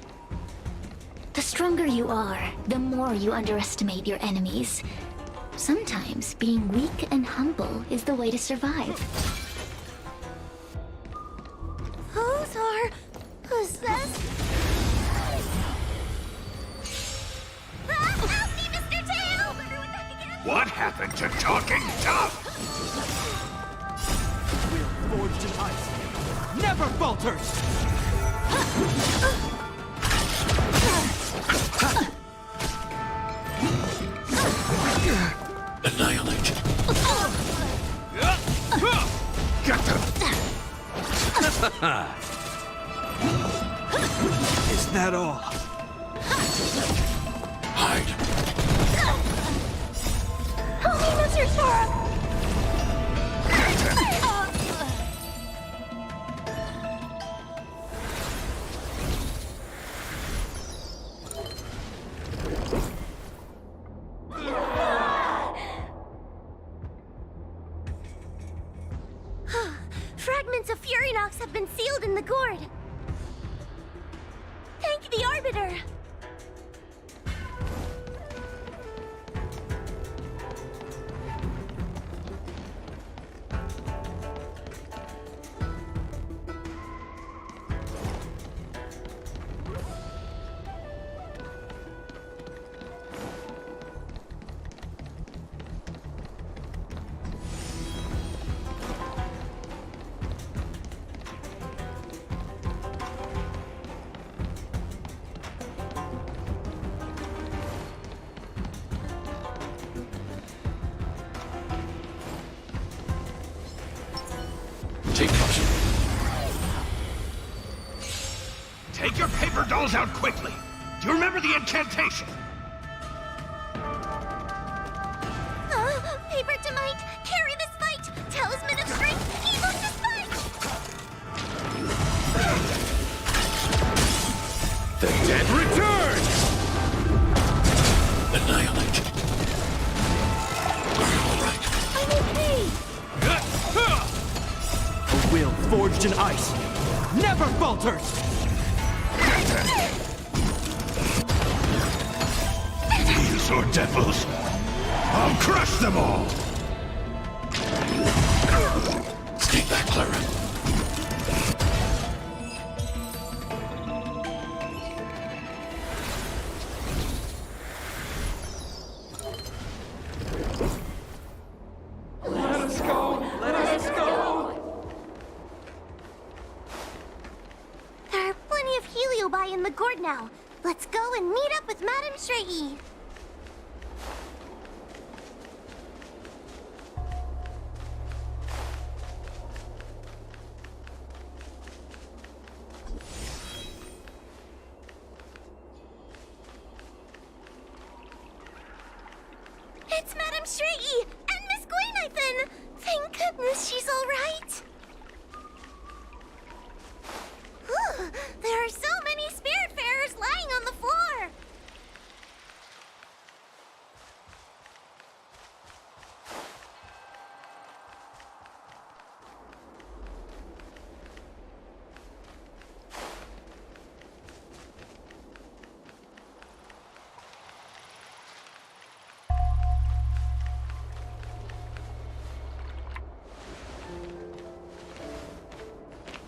The stronger you are, the more you underestimate your enemies. Sometimes being weak and humble is the way to survive. Those are... possessed... Help me, Mr. Tail! What happened to talking tough? Forged in ice never falters! Annihilate. Get them! Is that all? Hide. Help me, Mr. Sora! Fragments of Fury Nox have been sealed in the gourd. Thank the Arbiter. Take caution. Take your paper dolls out quickly. Do you remember the incantation? Paper to might, carry this fight. Talisman of strength, evil to spite. The dead return! Annihilate. Are you alright? I'm okay. A will forged in ice never falters! These are devils. I'll crush them all! Stay back, Clara. Let us go! Let us go! There are plenty of heliobi in the gourd now. Let's go and meet up with Madame Shrey. It's Madame Shrey and Miss Gwaynithan! Thank goodness she's all right. There are so many Spiritfarers lying on the floor!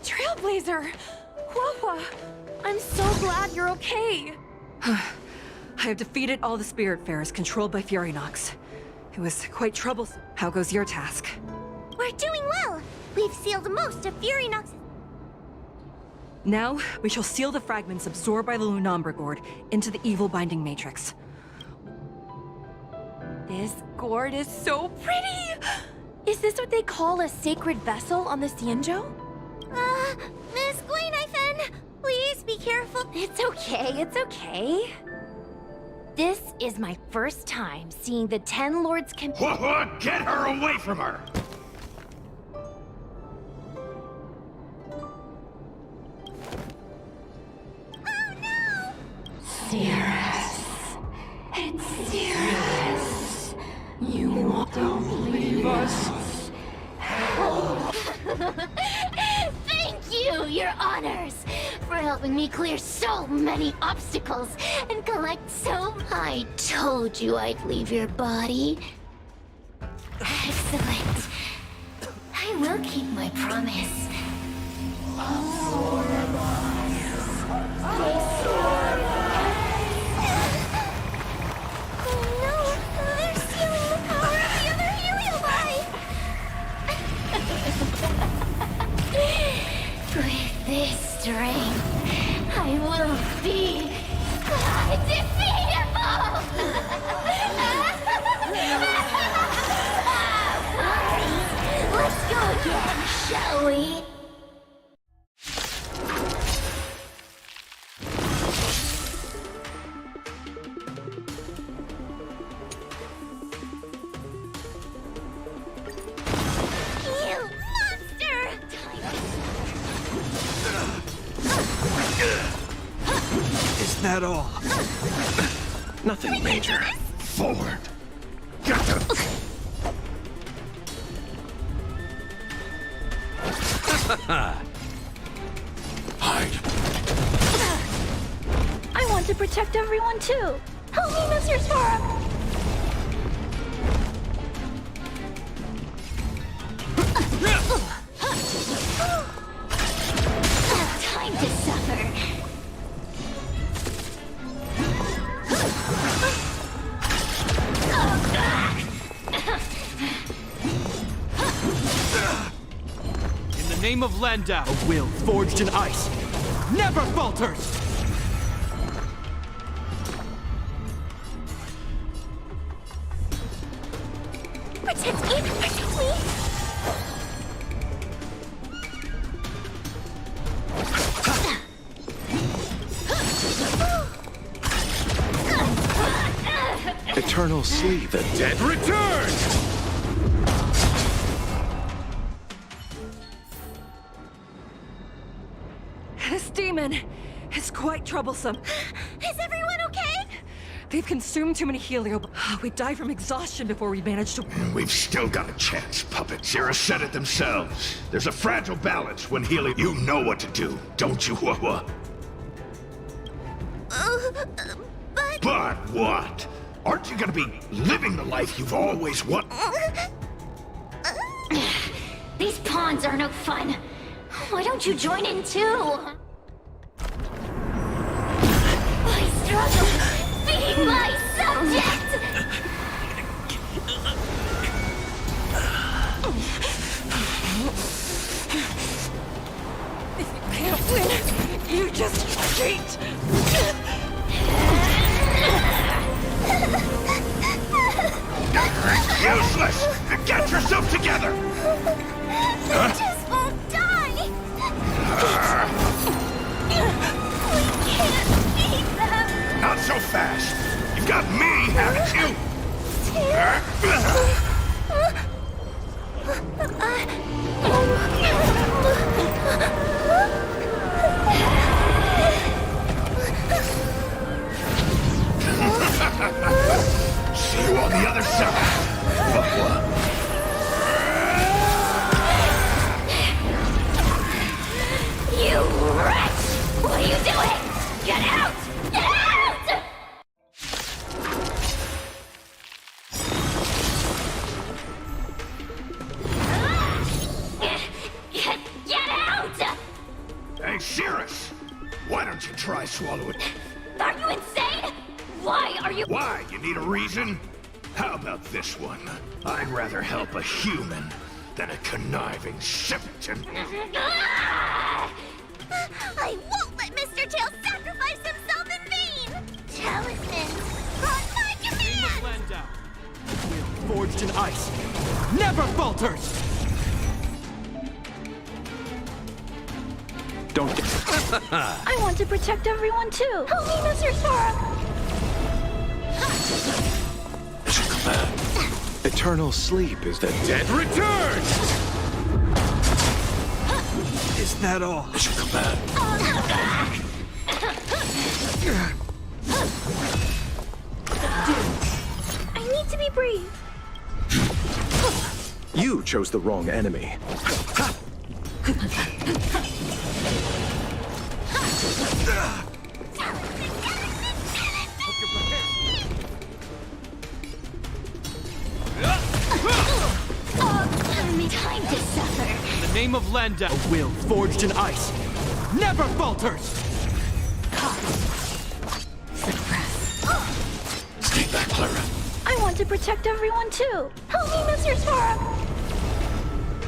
Trailblazer! Wawa! I'm so glad you're okay! I have defeated all the Spiritfarers controlled by Furynox. It was quite troublesome. How goes your task? We're doing well! We've sealed most of Furynox's... Now, we shall seal the fragments absorbed by the Lunombre Gourd into the evil binding matrix. This gourd is so pretty! Is this what they call a sacred vessel on the Xianzhou? Miss Guinaifen, please be careful. It's okay, it's okay. This is my first time seeing the Ten Lords Get her away from her! Cirrus. It's Cirrus. You won't leave us. Thank you, your honors, for helping me clear so many obstacles and collect so... I told you I'd leave your body. Excellent. I will keep my promise. With this strength, I will be undefeatable! Let's go again, shall we? Is that all? Nothing major. Forward! Gotcha! Hide. I want to protect everyone too. Help me, Mr. Sora. Time to suffer. In the name of Landau, a will forged in ice never falters! Protect me! Protect me! Eternal sleep. The dead return! This demon is quite troublesome. Is everyone okay? They've consumed too many helio... We died from exhaustion before we managed to... We've still got a chance, Puppet. Zira said it themselves. There's a fragile balance when healing. You know what to do, don't you, Wawa? But what? Aren't you gonna be living the life you've always wanted? These pawns are no fun. Why don't you join in too? I struggle being my subject! If you can't win, you just cheat! Useless! Get yourself together! They just won't die! We can't beat them! Not so fast! You've got me, haven't you? See you on the other side. You wretch! What are you doing? Get out! Get out! Get out! Hey, Cirrus! Why don't you try swallowing? Are you insane? Why are you... Why? You need a reason? How about this one? I'd rather help a human than a conniving simpleton. I won't let Mr. Tail sacrifice himself in vain! Talisman, on my command! Landau. Will forged in ice. Never falters! Don't I want to protect everyone too. Help me, Mr. Sora. Eternal sleep is the dead Return! Is that all? I need to be brave. You chose the wrong enemy. Time to suffer. In the name of Landau, a will forged in ice. Never falters! Stay back, Clara. I want to protect everyone too. Help me, Mr. Sora.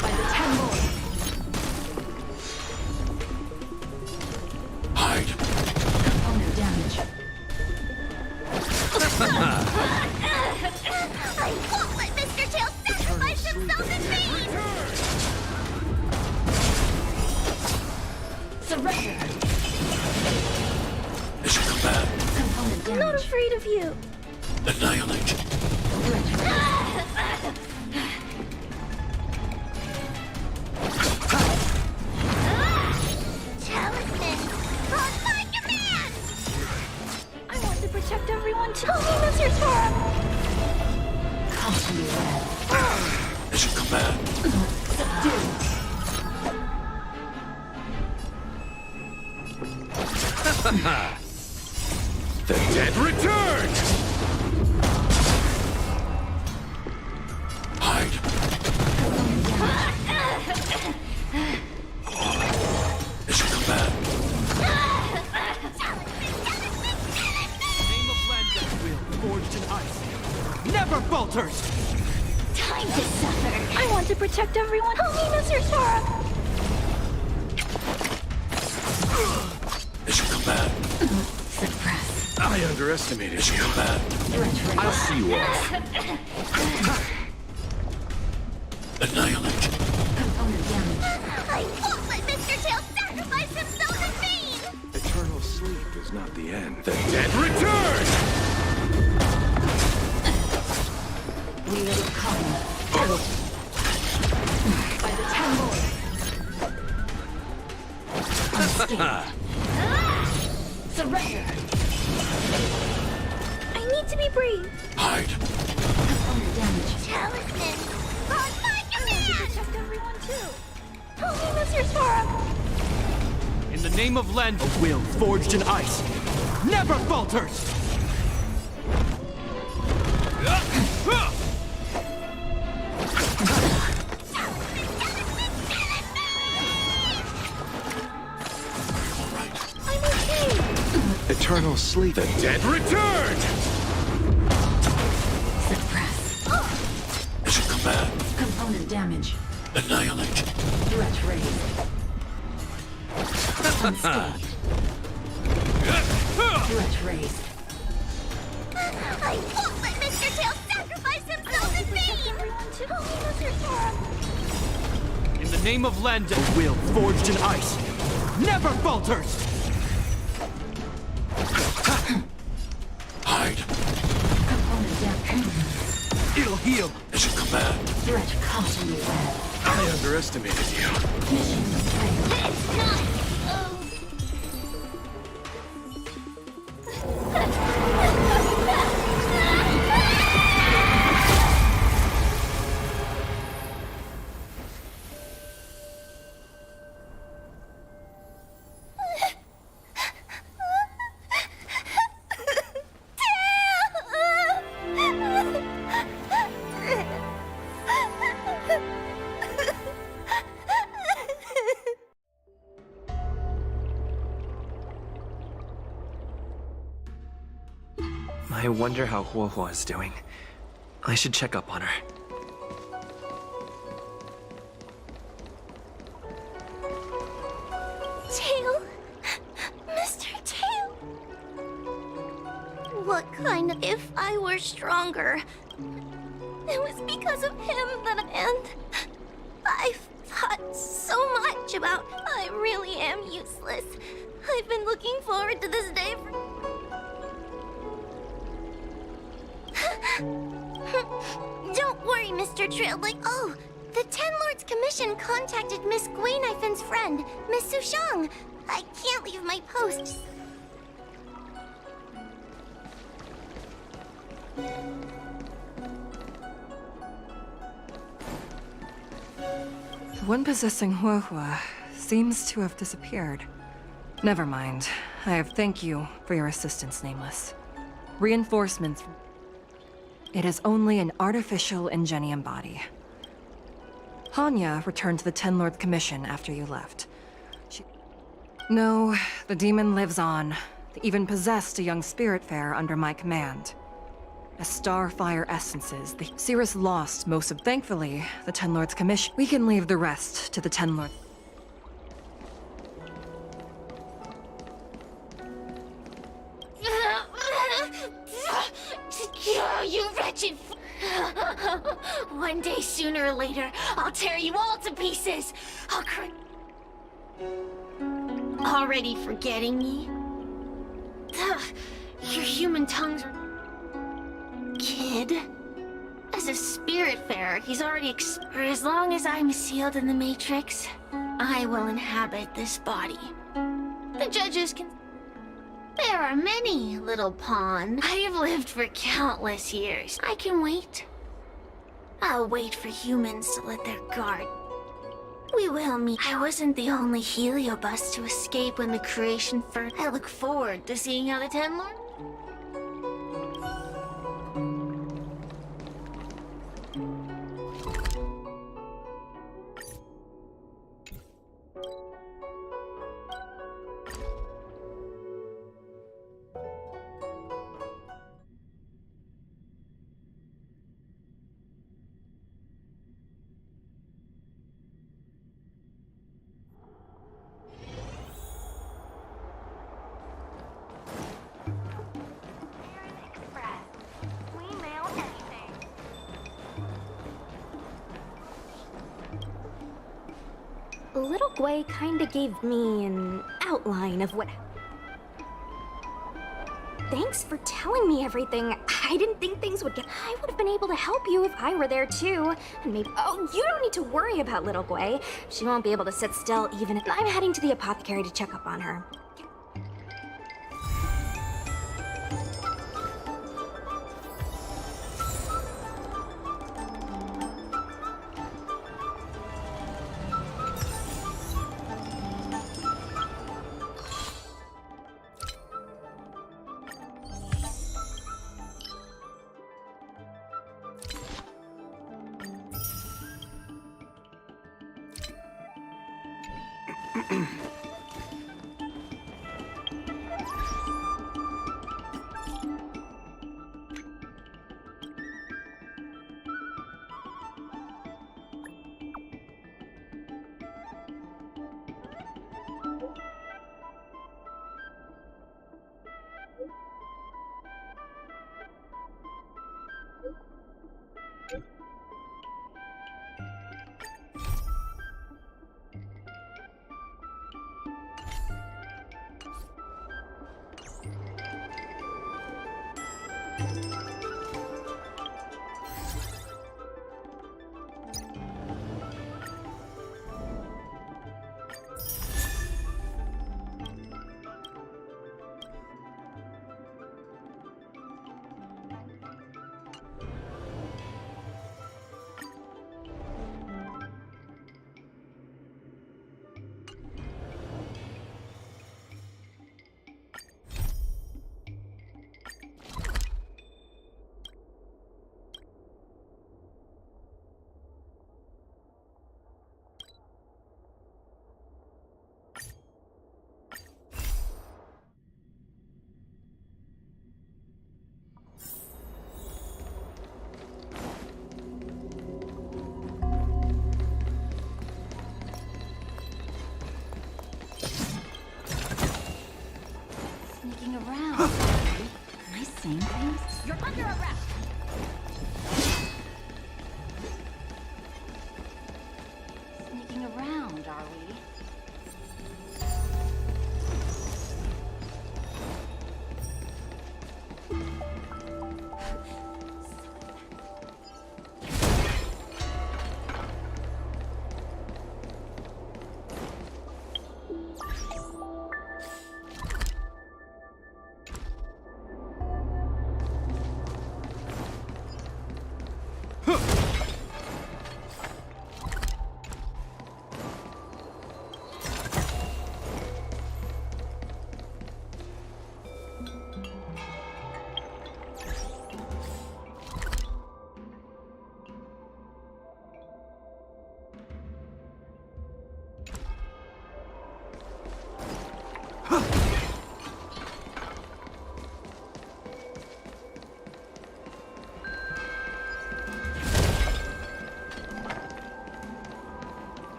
By the 10 Lords. Hide. Component damage. I won't let Mr. Tail sacrifice himself in vain! Surrender. Component I'm not afraid of you. Annihilate. Talisman, on my command! I want to protect everyone too. Help me, Mr. Sora. The dead return! Hide. It's a command. Name of Landau, will forged in ice. Never falters! Time to suffer. I want to protect everyone. Help me, Mr. Sora. It's a command. I underestimated you. I'll see you off. Annihilate. I won't let Mr. Tail sacrifice himself in vain! Eternal sleep is not the end. The dead return! Wheel of Karma. By the 10 Lords. Unscathed. Surrender. I need to be brave. Hide. Component damage. Talisman, on my I want to command! protect everyone too. Help me, Mr. Sora. In the name of Landau, a will forged in ice. Never falters! I'm okay. Eternal sleep. The dead return! It's a command. Component damage. Annihilate. Threat raised. Unscathed. Threat raised. I won't let Mr. Tail sacrifice himself in vain! Everyone too. Help me, Mr. Sora. In the name of Landau, a will forged in ice. Never falters! Hide. Component damage. It'll heal. It's a command. Threat caught in the web. I underestimated you. Mission failed. It's not... I wonder how Huohuo is doing. I should check up on her. Tail! Mr. Tail! What kind of... If I were stronger, it was because of him that and I've thought so much about... I really am useless. I've been looking forward to this day for... Don't worry, Mr. Trail. Oh, the Ten Lords Commission contacted Miss Guinaifin's friend, Miss Sushang. I can't leave my post. The one possessing Huohua seems to have disappeared. Never mind. I have thank you for your assistance, Nameless. Reinforcements... It is only an artificial Ingenium body. Hanya returned to the Ten Lords Commission after you left. No, the demon lives on. They even possessed a young Spiritfarer under my command. As Starfire essences, the Cirrus lost most of... Thankfully, the Ten Lords Commission... We can leave the rest to the Ten Lords... You wretched... One day, sooner or later, I'll tear you all to pieces. Already forgetting me? Your human tongues are... Kid? As a Spiritfarer, he's already For as long as I'm sealed in the Matrix, I will inhabit this body. The judges can... There are many, little pawn. I have lived for countless years. I can wait. I'll wait for humans to let their guard. We will meet. I wasn't the only Heliobus to escape when the creation first. I look forward to seeing how the Ten Lords... Little Gwei kinda gave me an outline of what... Thanks for telling me everything. I didn't think things would get... I would have been able to help you if I were there too. And maybe... Oh, you don't need to worry about Little Gwei. She won't be able to sit still even if... I'm heading to the apothecary to check up on her.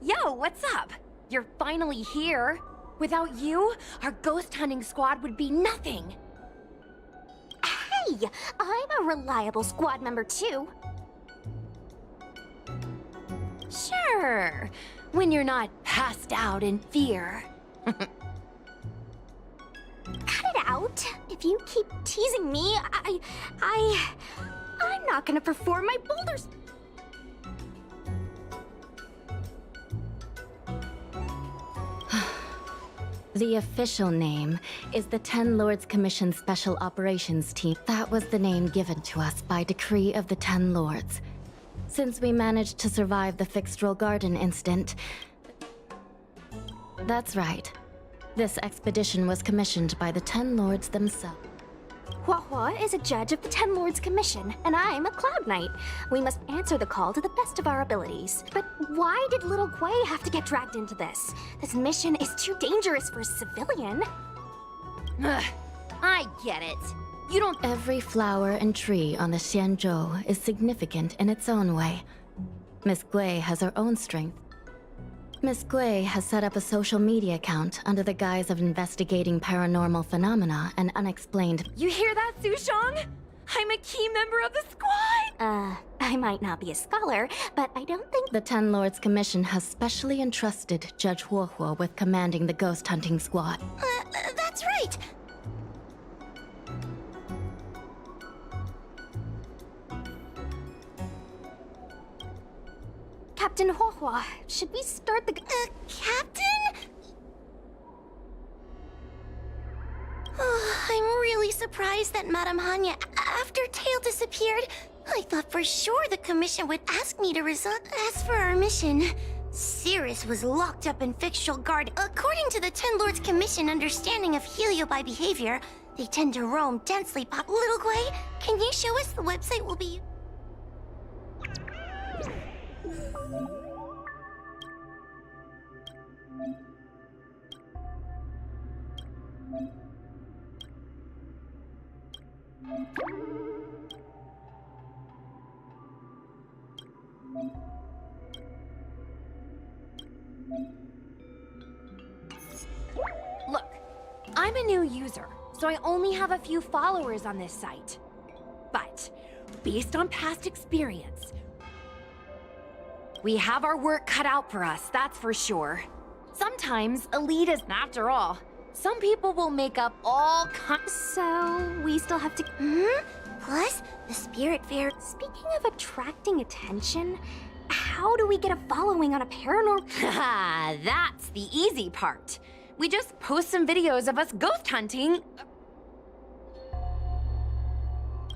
Yo, what's up? You're finally here. Without you, our ghost hunting squad would be nothing. Hey, I'm a reliable squad member too. Sure, when you're not passed out in fear. Cut it out. If you keep teasing me, I'm not gonna perform my boulders. The official name is the Ten Lords Commission Special Operations Team. That was the name given to us by decree of the Ten Lords. Since we managed to survive the Fixtral Garden incident... That's right. This expedition was commissioned by the Ten Lords themselves. Huahua is a judge of the Ten Lords Commission, and I'm a Cloud Knight. We must answer the call to the best of our abilities. But why did little Guay have to get dragged into this? This mission is too dangerous for a civilian. Ugh, I get it. You don't— Every flower and tree on the Xianzhou is significant in its own way. Miss Guay has her own strength. Miss Guay has set up a social media account under the guise of investigating paranormal phenomena and unexplained— You hear that, Sushong? I'm a key member of the squad! I might not be a scholar, but I don't think— The Ten Lords Commission has specially entrusted Judge Huohuo with commanding the ghost hunting squad. That's right! Captain Huohua, should we start the— Captain? Oh, I'm really surprised that Madame Hanya, after Tail disappeared, I thought for sure the Commission would ask me to resign. As for our mission, Cirrus was locked up in Fixtral Guard. According to the Ten Lords Commission understanding of Heliobi behavior, they tend to roam densely pop. Little Guay, can you show us the website we'll be— Look, I'm a new user, so I only have a few followers on this site. But, based on past experience, we have our work cut out for us, that's for sure. Sometimes, elite is— After all, some people will make up all kinds— So, we still have to— Plus, the Spirit Fair— Speaking of attracting attention, how do we get a following on a paranormal— Haha, that's the easy part. We just post some videos of us ghost hunting.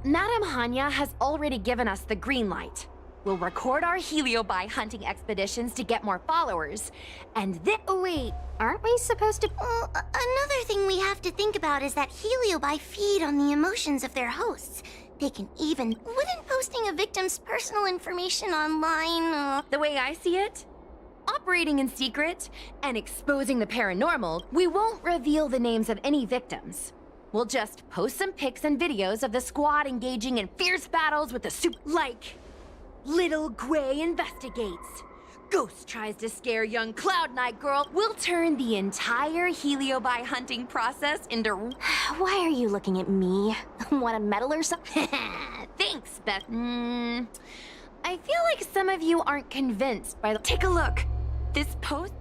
Madame Hanya has already given us the green light. We'll record our Heliobi hunting expeditions to get more followers, and then— Wait, aren't we supposed to— Another thing we have to think about is that Heliobi feed on the emotions of their hosts. They can even— Wouldn't posting a victim's personal information online— The way I see it, operating in secret and exposing the paranormal, we won't reveal the names of any victims. We'll just post some pics and videos of the squad engaging in fierce battles with the like, Little Guay investigates, ghost tries to scare young Cloud Knight girl, we'll turn the entire Heliobi hunting process into... Why are you looking at me? Want a medal or something? Thanks, Beth. I feel like some of you aren't convinced by the... Take a look. This post...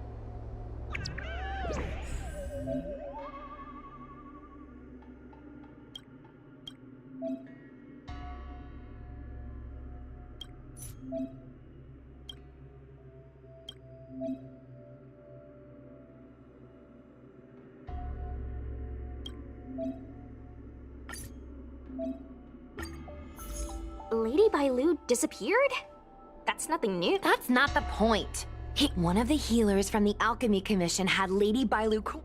Lady Bailu disappeared? That's nothing new. That's not the point. One of the healers from the Alchemy Commission had Lady Bailu...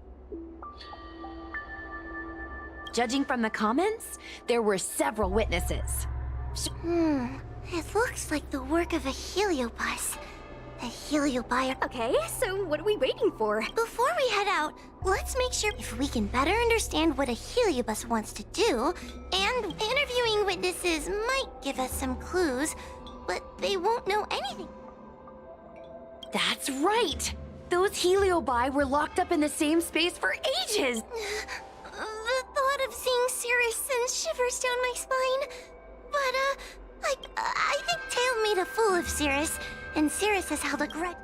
Judging from the comments, there were several witnesses. It looks like the work of a heliobus. A heliobuyer. Okay, so what are we waiting for? Before we head out, let's make sure if we can better understand what a heliobus wants to do, and interviewing witnesses might give us some clues, but they won't know anything. That's right! Those heliobi were locked up in the same space for ages! The thought of seeing Cirrus sends shivers down my spine. But, I think Tail made a fool of Cirrus, and Cirrus has held a grudge.